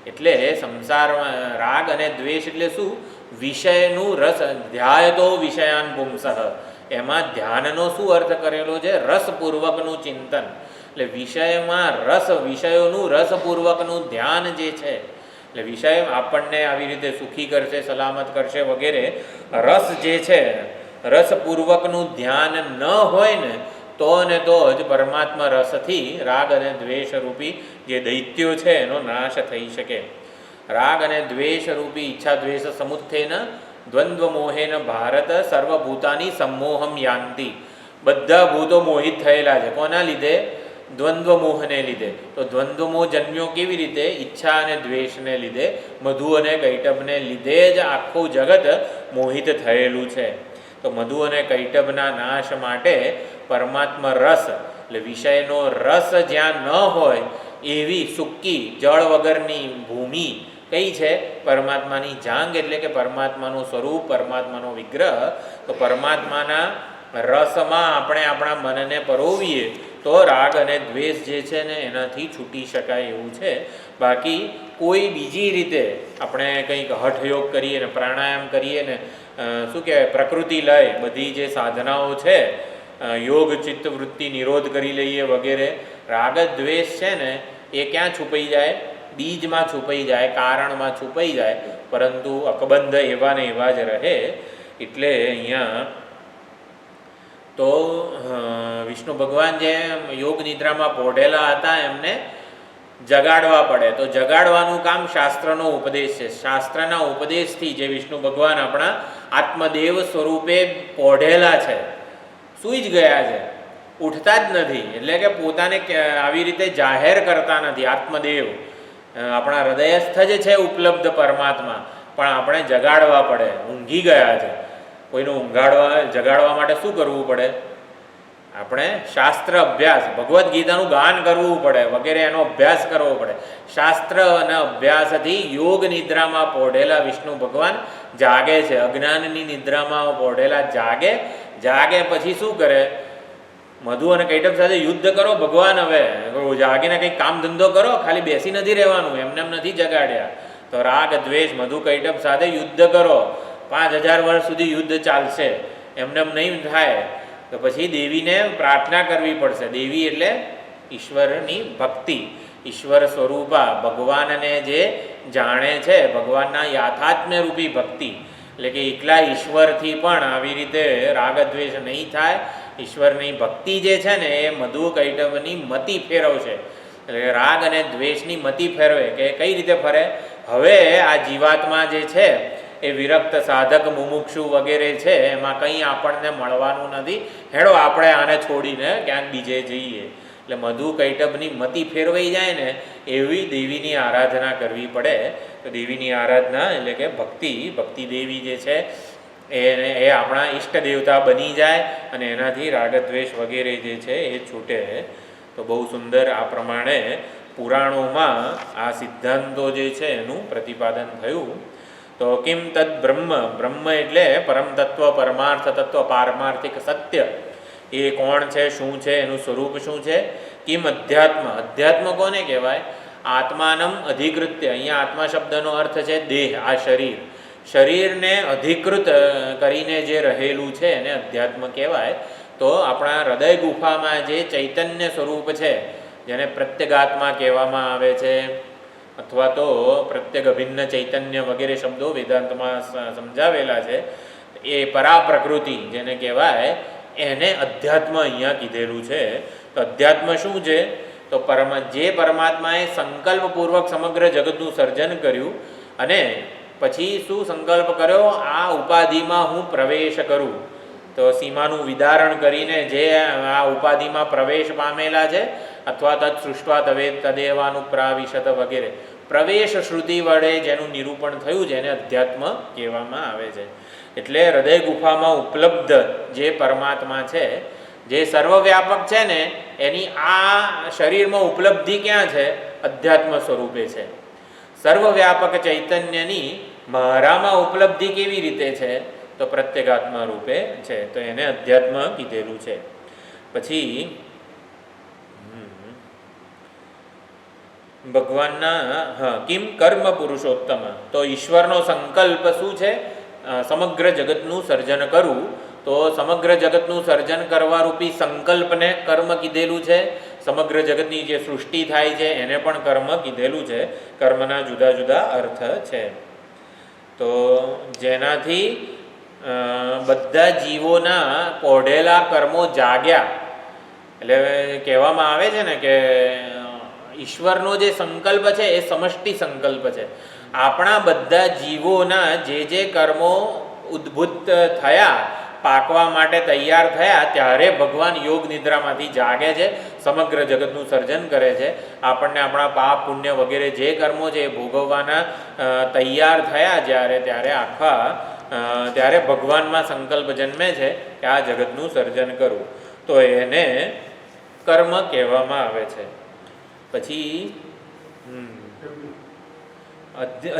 એટલે સંસારમાં રાગ અને દ્વેષ એટલે શું? વિષયનું રસ. ધ્યાયતો વિષયાન પુંસઃ. એમાં ધ્યાનનો શું અર્થ કરેલો છે? રસપૂર્વકનું ચિંતન. એટલે વિષયમાં રસ, વિષયોનું રસપૂર્વકનું ધ્યાન જે છે, એટલે વિષય આપણને આવી રીતે સુખી કરશે, સલામત કરશે વગેરે. રસ જે છે, રસપૂર્વકનું ધ્યાન ન હોય ને તો ને તો જ પરમાત્મા રસથી રાગ અને દ્વેષ રૂપી જે દૈત્યો છે એનો નાશ થઈ શકે. રાગ અને દ્વેષ રૂપી ઈચ્છા દ્વેષ સમુત્થેન દ્વંદ્વ મોહેન ભારત સર્વભૂતાની સંમોહમ યાંતિ. બધા ભૂતો મોહિત થયેલા છે. કોના લીધે? દ્વંદ્વ મોહને લીધે. તો દ્વંદ્વ મોહ જન્મ્યો કેવી રીતે? ઈચ્છા અને દ્વેષને લીધે. મધુ અને કૈટભને લીધે જ આખું જગત મોહિત થયેલું છે. તો મધુ અને કૈટભના નાશ માટે પરમાત્મા રસ એટલે વિષયનો રસ જ્યાં ન હોય એવી સૂકી જળ વગરની ભૂમિ કઈ છે? પરમાત્માની જાંઘ. એટલે કે પરમાત્માનું સ્વરૂપ, પરમાત્માનો વિગ્રહ. તો પરમાત્માના રસમાં આપણે આપણા મનને પરોવીએ તો રાગ અને દ્વેષ જે છે ને એનાથી છૂટી શકાય એવું છે. બાકી કોઈ બીજી રીતે આપણે કંઈક હઠયોગ કરીએ ને પ્રાણાયામ કરીએ ને શું કહેવાય પ્રકૃતિ લય બધી જે સાધનાઓ છે, યોગ ચિત્તવૃત્તિ નિરોધ કરી લઈએ વગેરે, રાગ દ્વેષ છે ને એ ક્યાં છુપાઈ જાય? બીજમાં છુપાઈ જાય, કારણમાં છુપાઈ જાય, પરંતુ અકબંધ એવા ને એવા જ રહે. એટલે અહીંયા તો વિષ્ણુ ભગવાન જે યોગ નિદ્રામાં પોઢેલા હતા એમને જગાડવા પડે. તો જગાડવાનું કામ શાસ્ત્રનો ઉપદેશ છે. શાસ્ત્રના ઉપદેશથી જે વિષ્ણુ ભગવાન આપણા આત્મદેવ સ્વરૂપે પોઢેલા છે, સૂઈ જ ગયા છે, ઉઠતા જ નથી, એટલે કે પોતાને આવી રીતે જાહેર કરતા નથી. આત્મદેવ આપણા હૃદયસ્થ જ છે ઉપલબ્ધ પરમાત્મા, પણ આપણે જગાડવા પડે. ઊંઘી ગયા છે, કોઈનું જગાડવા માટે શું કરવું પડે? આપણે શાસ્ત્ર અભ્યાસ, ભગવદ્ ગીતાનું ગાન કરવું પડે વગેરે, એનો અભ્યાસ કરવો પડે. શાસ્ત્ર અને અભ્યાસથી યોગ નિદ્રામાં પોઢેલા વિષ્ણુ ભગવાન જાગે છે. અજ્ઞાનની નિદ્રામાં પોઢેલા જાગે પછી શું કરે? મધુ અને કૈટભ સાથે યુદ્ધ કરો. ભગવાન હવે જાગીને કંઈક કામ ધંધો કરો, ખાલી બેસી નથી રહેવાનું, એમને નથી જગાડ્યા. તો રાગ દ્વેષ મધુ કૈટભ સાથે યુદ્ધ કરો. 5000 વર્ષ સુધી યુદ્ધ ચાલશે, એમને નહીં થાય. તો પછી દેવીને પ્રાર્થના કરવી પડશે. દેવી એટલે ઈશ્વરની ભક્તિ, ઈશ્વર સ્વરૂપા, ભગવાનને જે જાણે છે, ભગવાનના યાથાત્મ્ય રૂપી ભક્તિ. એટલે કે એકલા ઈશ્વરથી પણ આવી રીતે રાગ દ્વેષ નહીં થાય. ઈશ્વરની ભક્તિ જે છે ને એ મધુ કૈટભની મતિ ફેરવશે. એટલે રાગ અને દ્વેષની મતિ ફેરવે. કે કઈ રીતે ફરે? હવે આ જીવાત્મા જે છે એ વિરક્ત સાધક મુમુક્ષુ વગેરે છે, એમાં કંઈ આપણને મળવાનું નથી, હેડો આપણે આને છોડીને ક્યાંક બીજે જઈએ. એટલે મધુ કૈટભની મતિ ફેરવાઈ જાય ને એવી દેવીની આરાધના કરવી પડે. તો દેવીની આરાધના એટલે કે ભક્તિ દેવી જે છે એ આપણા ઈષ્ટ દેવતા બની જાય અને એનાથી રાગદ્વેષ વગેરે જે છે એ છૂટે. તો બહુ સુંદર આ પ્રમાણે પુરાણોમાં આ સિદ્ધાંતો જે છે એનું પ્રતિપાદન થયું. તો કિમ તદ બ્રહ્મ એટલે પરમ તત્વ, પરમાર્થ તત્વ, પારમાર્થિક સત્ય. એ કોણ છે, શું છે, એનું સ્વરૂપ શું છે? કિમ અધ્યાત્મ કોને કહેવાય? આત્માનમ અધિકૃત્ય. અહીંયા આત્મા શબ્દનો અર્થ છે દેહ, આ શરીરને અધિકૃત કરીને જે રહેલું છે એને અધ્યાત્મ કહેવાય. તો આપણા હૃદય ગુફામાં જે ચૈતન્ય સ્વરૂપ છે, જેને પ્રત્યેગાત્મા કહેવામાં આવે છે, અથવા તો પ્રત્યેક અભિન્ન ચૈતન્ય વગેરે શબ્દો વેદાંતમાં સમજાવેલા છે, એ પરા પ્રકૃતિ જેને કહેવાય, એને અધ્યાત્મ અહીંયા કીધેલું છે. તો અધ્યાત્મ શું છે? તો જે પરમાત્માએ સંકલ્પપૂર્વક સમગ્ર જગતનું સર્જન કર્યું અને પછી શું સંકલ્પ કર્યો? આ ઉપાધિમાં હું પ્રવેશ કરું. તો સીમાનું વિદારણ કરીને જે આ ઉપાધિમાં પ્રવેશ પામેલા છે, અથવા તદ સૃષ્ટવા તદેવાનું પ્રાવિશત વગેરે પ્રવેશ શ્રુતિ વડે જેનું નિરૂપણ થયું છે એને અધ્યાત્મ કહેવામાં આવે છે. એટલે હૃદય ગુફામાં ઉપલબ્ધ જે પરમાત્મા છે, જે સર્વવ્યાપક છે ને, એની આ શરીરમાં ઉપલબ્ધિ ક્યાં છે? અધ્યાત્મ સ્વરૂપે છે. સર્વવ્યાપક ચૈતન્યની મારામાં ઉપલબ્ધિ કેવી રીતે છે? તો પ્રત્યેગાત્મા રૂપે છે. તો એને અધ્યાત્મ કીધેલું છે. પછી ભગવાનના કિમ કર્મ પુરુષોત્તમ. તો ઈશ્વરનો સંકલ્પ શું છે? સમગ્ર જગતનું સર્જન કરવું. તો સમગ્ર જગતનું સર્જન કરવા રૂપી સંકલ્પને કર્મ કીધેલું છે. સમગ્ર જગતની જે સૃષ્ટિ થાય છે એને પણ કર્મ કીધેલું છે. કર્મના જુદા જુદા અર્થ છે. તો જેનાથી બધા જીવોના પોઢેલા કર્મો જાગ્યા. એટલે કહેવામાં આવે છે ને કે ઈશ્વરનો જે સંકલ્પ છે એ સમષ્ટિ સંકલ્પ છે. આપણા બધા જીવોના જે કર્મો ઉદ્ભુત થયા, પાકવા માટે તૈયાર થયા, ત્યારે ભગવાન યોગ નિદ્રામાંથી જાગે છે, સમગ્ર જગતનું સર્જન કરે છે. આપણને આપણા પાપ પુણ્ય વગેરે જે કર્મો છે એ ભોગવવાના તૈયાર થયા ત્યારે ભગવાનમાં સંકલ્પ જન્મે છે કે આ જગતનું સર્જન કરવું. તો એને કર્મ કહેવામાં આવે છે. પછી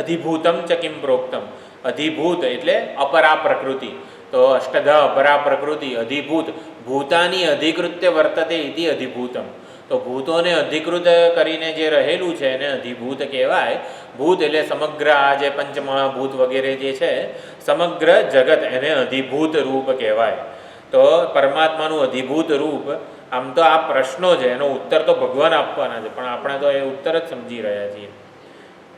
અધિભૂતમ ચ કિમ પ્રોક્તમ. અધિભૂત એટલે અપરા પ્રકૃતિ. તો અષ્ટધા અપરા પ્રકૃતિ અધિભૂત. ભૂતાની અધિકૃત્ય વર્તતે ઇતિ અધિભૂતમ. તો ભૂતોને અધિકૃત કરીને જે રહેલું છે એને અધિભૂત કહેવાય. ભૂત એટલે સમગ્ર આ જે પંચમહાભૂત વગેરે જે છે, સમગ્ર જગત એને અધિભૂત રૂપ કહેવાય. તો પરમાત્માનું અધિભૂત રૂપ આમ તો આ પ્રશ્નો છે, એનો ઉત્તર તો ભગવાન આપવાના છે, પણ આપણે તો એ ઉત્તર જ સમજી રહ્યા છીએ.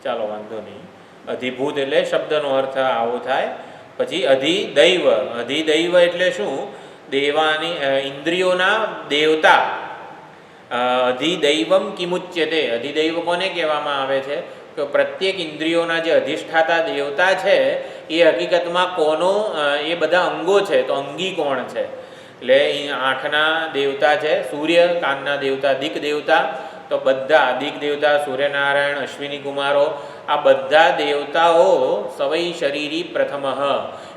ચાલો વાંધો નહીં. અધિભૂત એટલે શબ્દનો અર્થ આવો થાય. પછી અધિદૈવ. અધિદૈવ એટલે શું? દેવાની ઇન્દ્રિયોના દેવતા. અધિદૈવમ કિમુચ્યતે. અધિદૈવ કોને કહેવામાં આવે છે? કે પ્રત્યેક ઇન્દ્રિયોના જે અધિષ્ઠાતા દેવતા છે એ હકીકતમાં કોનો, એ બધા અંગો છે, તો અંગી કોણ છે? એટલે આંખના દેવતા છે સૂર્ય, કાનના દેવતા દિક દેવતા. તો બધા દિક દેવતા સૂર્યનારાયણ, અશ્વિની કુમારો, આ બધા દેવતાઓ સવૈ શરીરી પ્રથમ.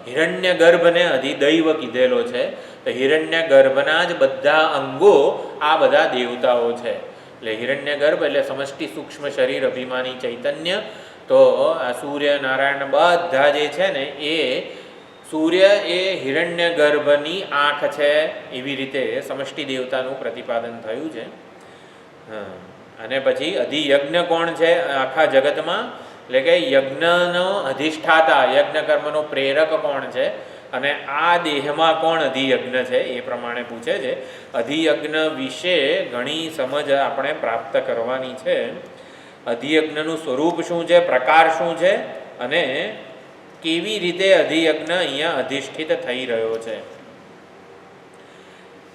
હિરણ્ય ગર્ભને અધિદૈવ કીધેલો છે. તો હિરણ્ય ગર્ભના જ બધા અંગો આ બધા દેવતાઓ છે. એટલે હિરણ્ય ગર્ભ એટલે સમષ્ટિ સૂક્ષ્મ શરીર અભિમાની ચૈતન્ય. તો આ સૂર્ય નારાયણ બધા જે છે ને એ સૂર્ય એ હિરણ્ય ગર્ભની આંખ છે, એવી રીતે સમષ્ટિ દેવતાનું પ્રતિપાદન થયું છે. અને પછી અધિયજ્ઞ કોણ છે આખા જગતમાં? એટલે કે યજ્ઞનો અધિષ્ઠાતા, યજ્ઞ કર્મનો પ્રેરક કોણ છે? અને આ દેહમાં કોણ અધિયજ્ઞ છે એ પ્રમાણે પૂછે છે. અધિયજ્ઞ વિશે ઘણી સમજ આપણે પ્રાપ્ત કરવાની છે. અધિયજ્ઞનું સ્વરૂપ શું છે, પ્રકાર શું છે, અને કેવી રીતે અધિયજ્ઞ અહીંયા અધિષ્ઠિત થઈ રહ્યો છે.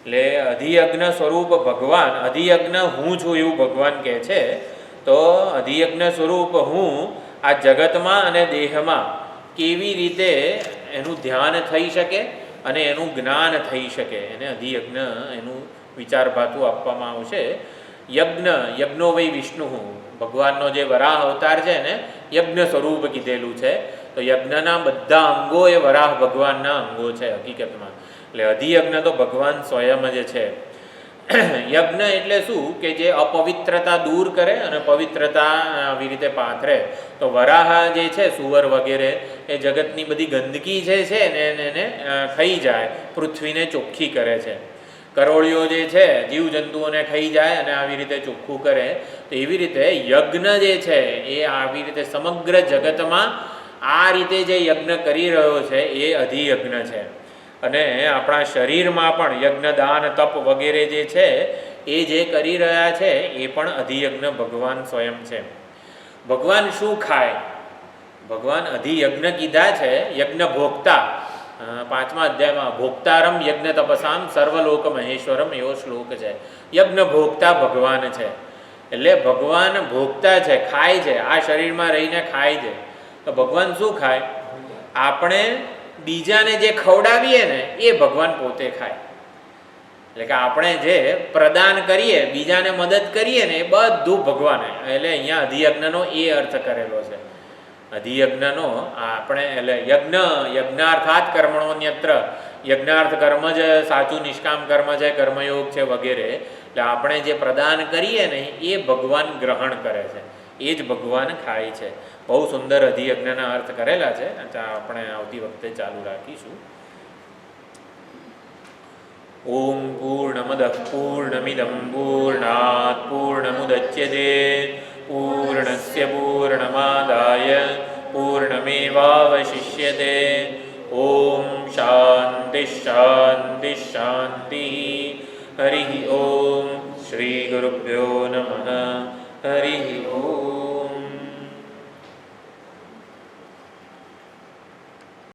એટલે અધિયજ્ઞ સ્વરૂપ ભગવાન, અધિયજ્ઞ હું છું એવું ભગવાન કહે છે. તો અધિયજ્ઞ સ્વરૂપ હું આ જગતમાં અને દેહમાં કેવી રીતે એનું ધ્યાન થઈ શકે અને એનું જ્ઞાન થઈ શકે, એને અધિયજ્ઞ એનું વિચારભાતું આપવામાં આવશે. યજ્ઞ, યજ્ઞો વૈ વિષ્ણુ, ભગવાનનો જે વરાહ અવતાર છે ને યજ્ઞ સ્વરૂપ કીધેલું છે. તો યજ્ઞના બધા અંગો એ વરાહ ભગવાનના અંગો છે હકીકતમાં. એટલે અધિયજ્ઞ તો ભગવાન સ્વયં જ છે. યજ્ઞ એટલે શું? કે જે અપવિત્રતા દૂર કરે અને પવિત્રતા આવી રીતે પાથરે. તો વરાહ જે છે સુવર વગેરે એ જગતની બધી ગંદકી જે છે ને એને ખાઈ જાય, પૃથ્વીને ચોખ્ખી કરે છે. કરોળીઓ જે છે જીવજંતુઓને ખાઈ જાય અને આવી રીતે ચોખ્ખું કરે. તો એવી રીતે યજ્ઞ જે છે એ આવી રીતે સમગ્ર જગતમાં આ રીતે જે યજ્ઞ કરી રહ્યો છે એ અધિયજ્ઞ છે. અને આપણા શરીરમાં પણ યજ્ઞ, દાન, તપ વગેરે જે છે એ જે કરી રહ્યા છે એ પણ અધિયજ્ઞ ભગવાન સ્વયં છે. ભગવાન શું ખાય? ભગવાન અધિયજ્ઞ કીધા છે. યજ્ઞ ભોગતા, 5મા અધ્યાયમાં ભોગતારમ યજ્ઞ તપસામ સર્વલોક મહેશ્વરમ એવો શ્લોક છે. યજ્ઞ ભોગતા ભગવાન છે. એટલે ભગવાન ભોગતા છે, ખાય છે, આ શરીરમાં રહીને ખાય છે. તો ભગવાન શું ખાય? આપણે બીજાને જે ખવડાવીએ ને એ ભગવાન પોતે ખાય. એટલે કે આપણે જે પ્રદાન કરીએ, બીજાને મદદ કરીએ ને એ બધું ભગવાન. એટલે અહીંયા અધિયજ્ઞનો એ અર્થ કરેલો છે. અધિયજ્ઞનો આપણે એટલે યજ્ઞ, યજ્ઞાર્થાત કર્મણોન્યત્ર, યજ્ઞાર્થ કર્મ જ સાચું નિષ્કામ કર્મ છે, કર્મયોગ છે વગેરે. એટલે આપણે જે પ્રદાન કરીએ ને એ ભગવાન ગ્રહણ કરે છે, એ જ ભગવાન ખાય છે. બહુ સુંદર અધિયજ્ઞના અર્થ કરેલા છે. આપણે આવતી વખતે ચાલુ રાખીશું. ઓમ પૂર્ણમદઃ પૂર્ણમિદં પૂર્ણાત પૂર્ણમુદચ્યતે પૂર્ણસ્ય પૂર્ણમાદાય પૂર્ણમેવાવશિષ્યતે. ઓમ શાંતિ શાંતિ શાંતિ. હરિ ઓમ. શ્રી ગુરુભ્યો નમઃ. હરિ ઓમ.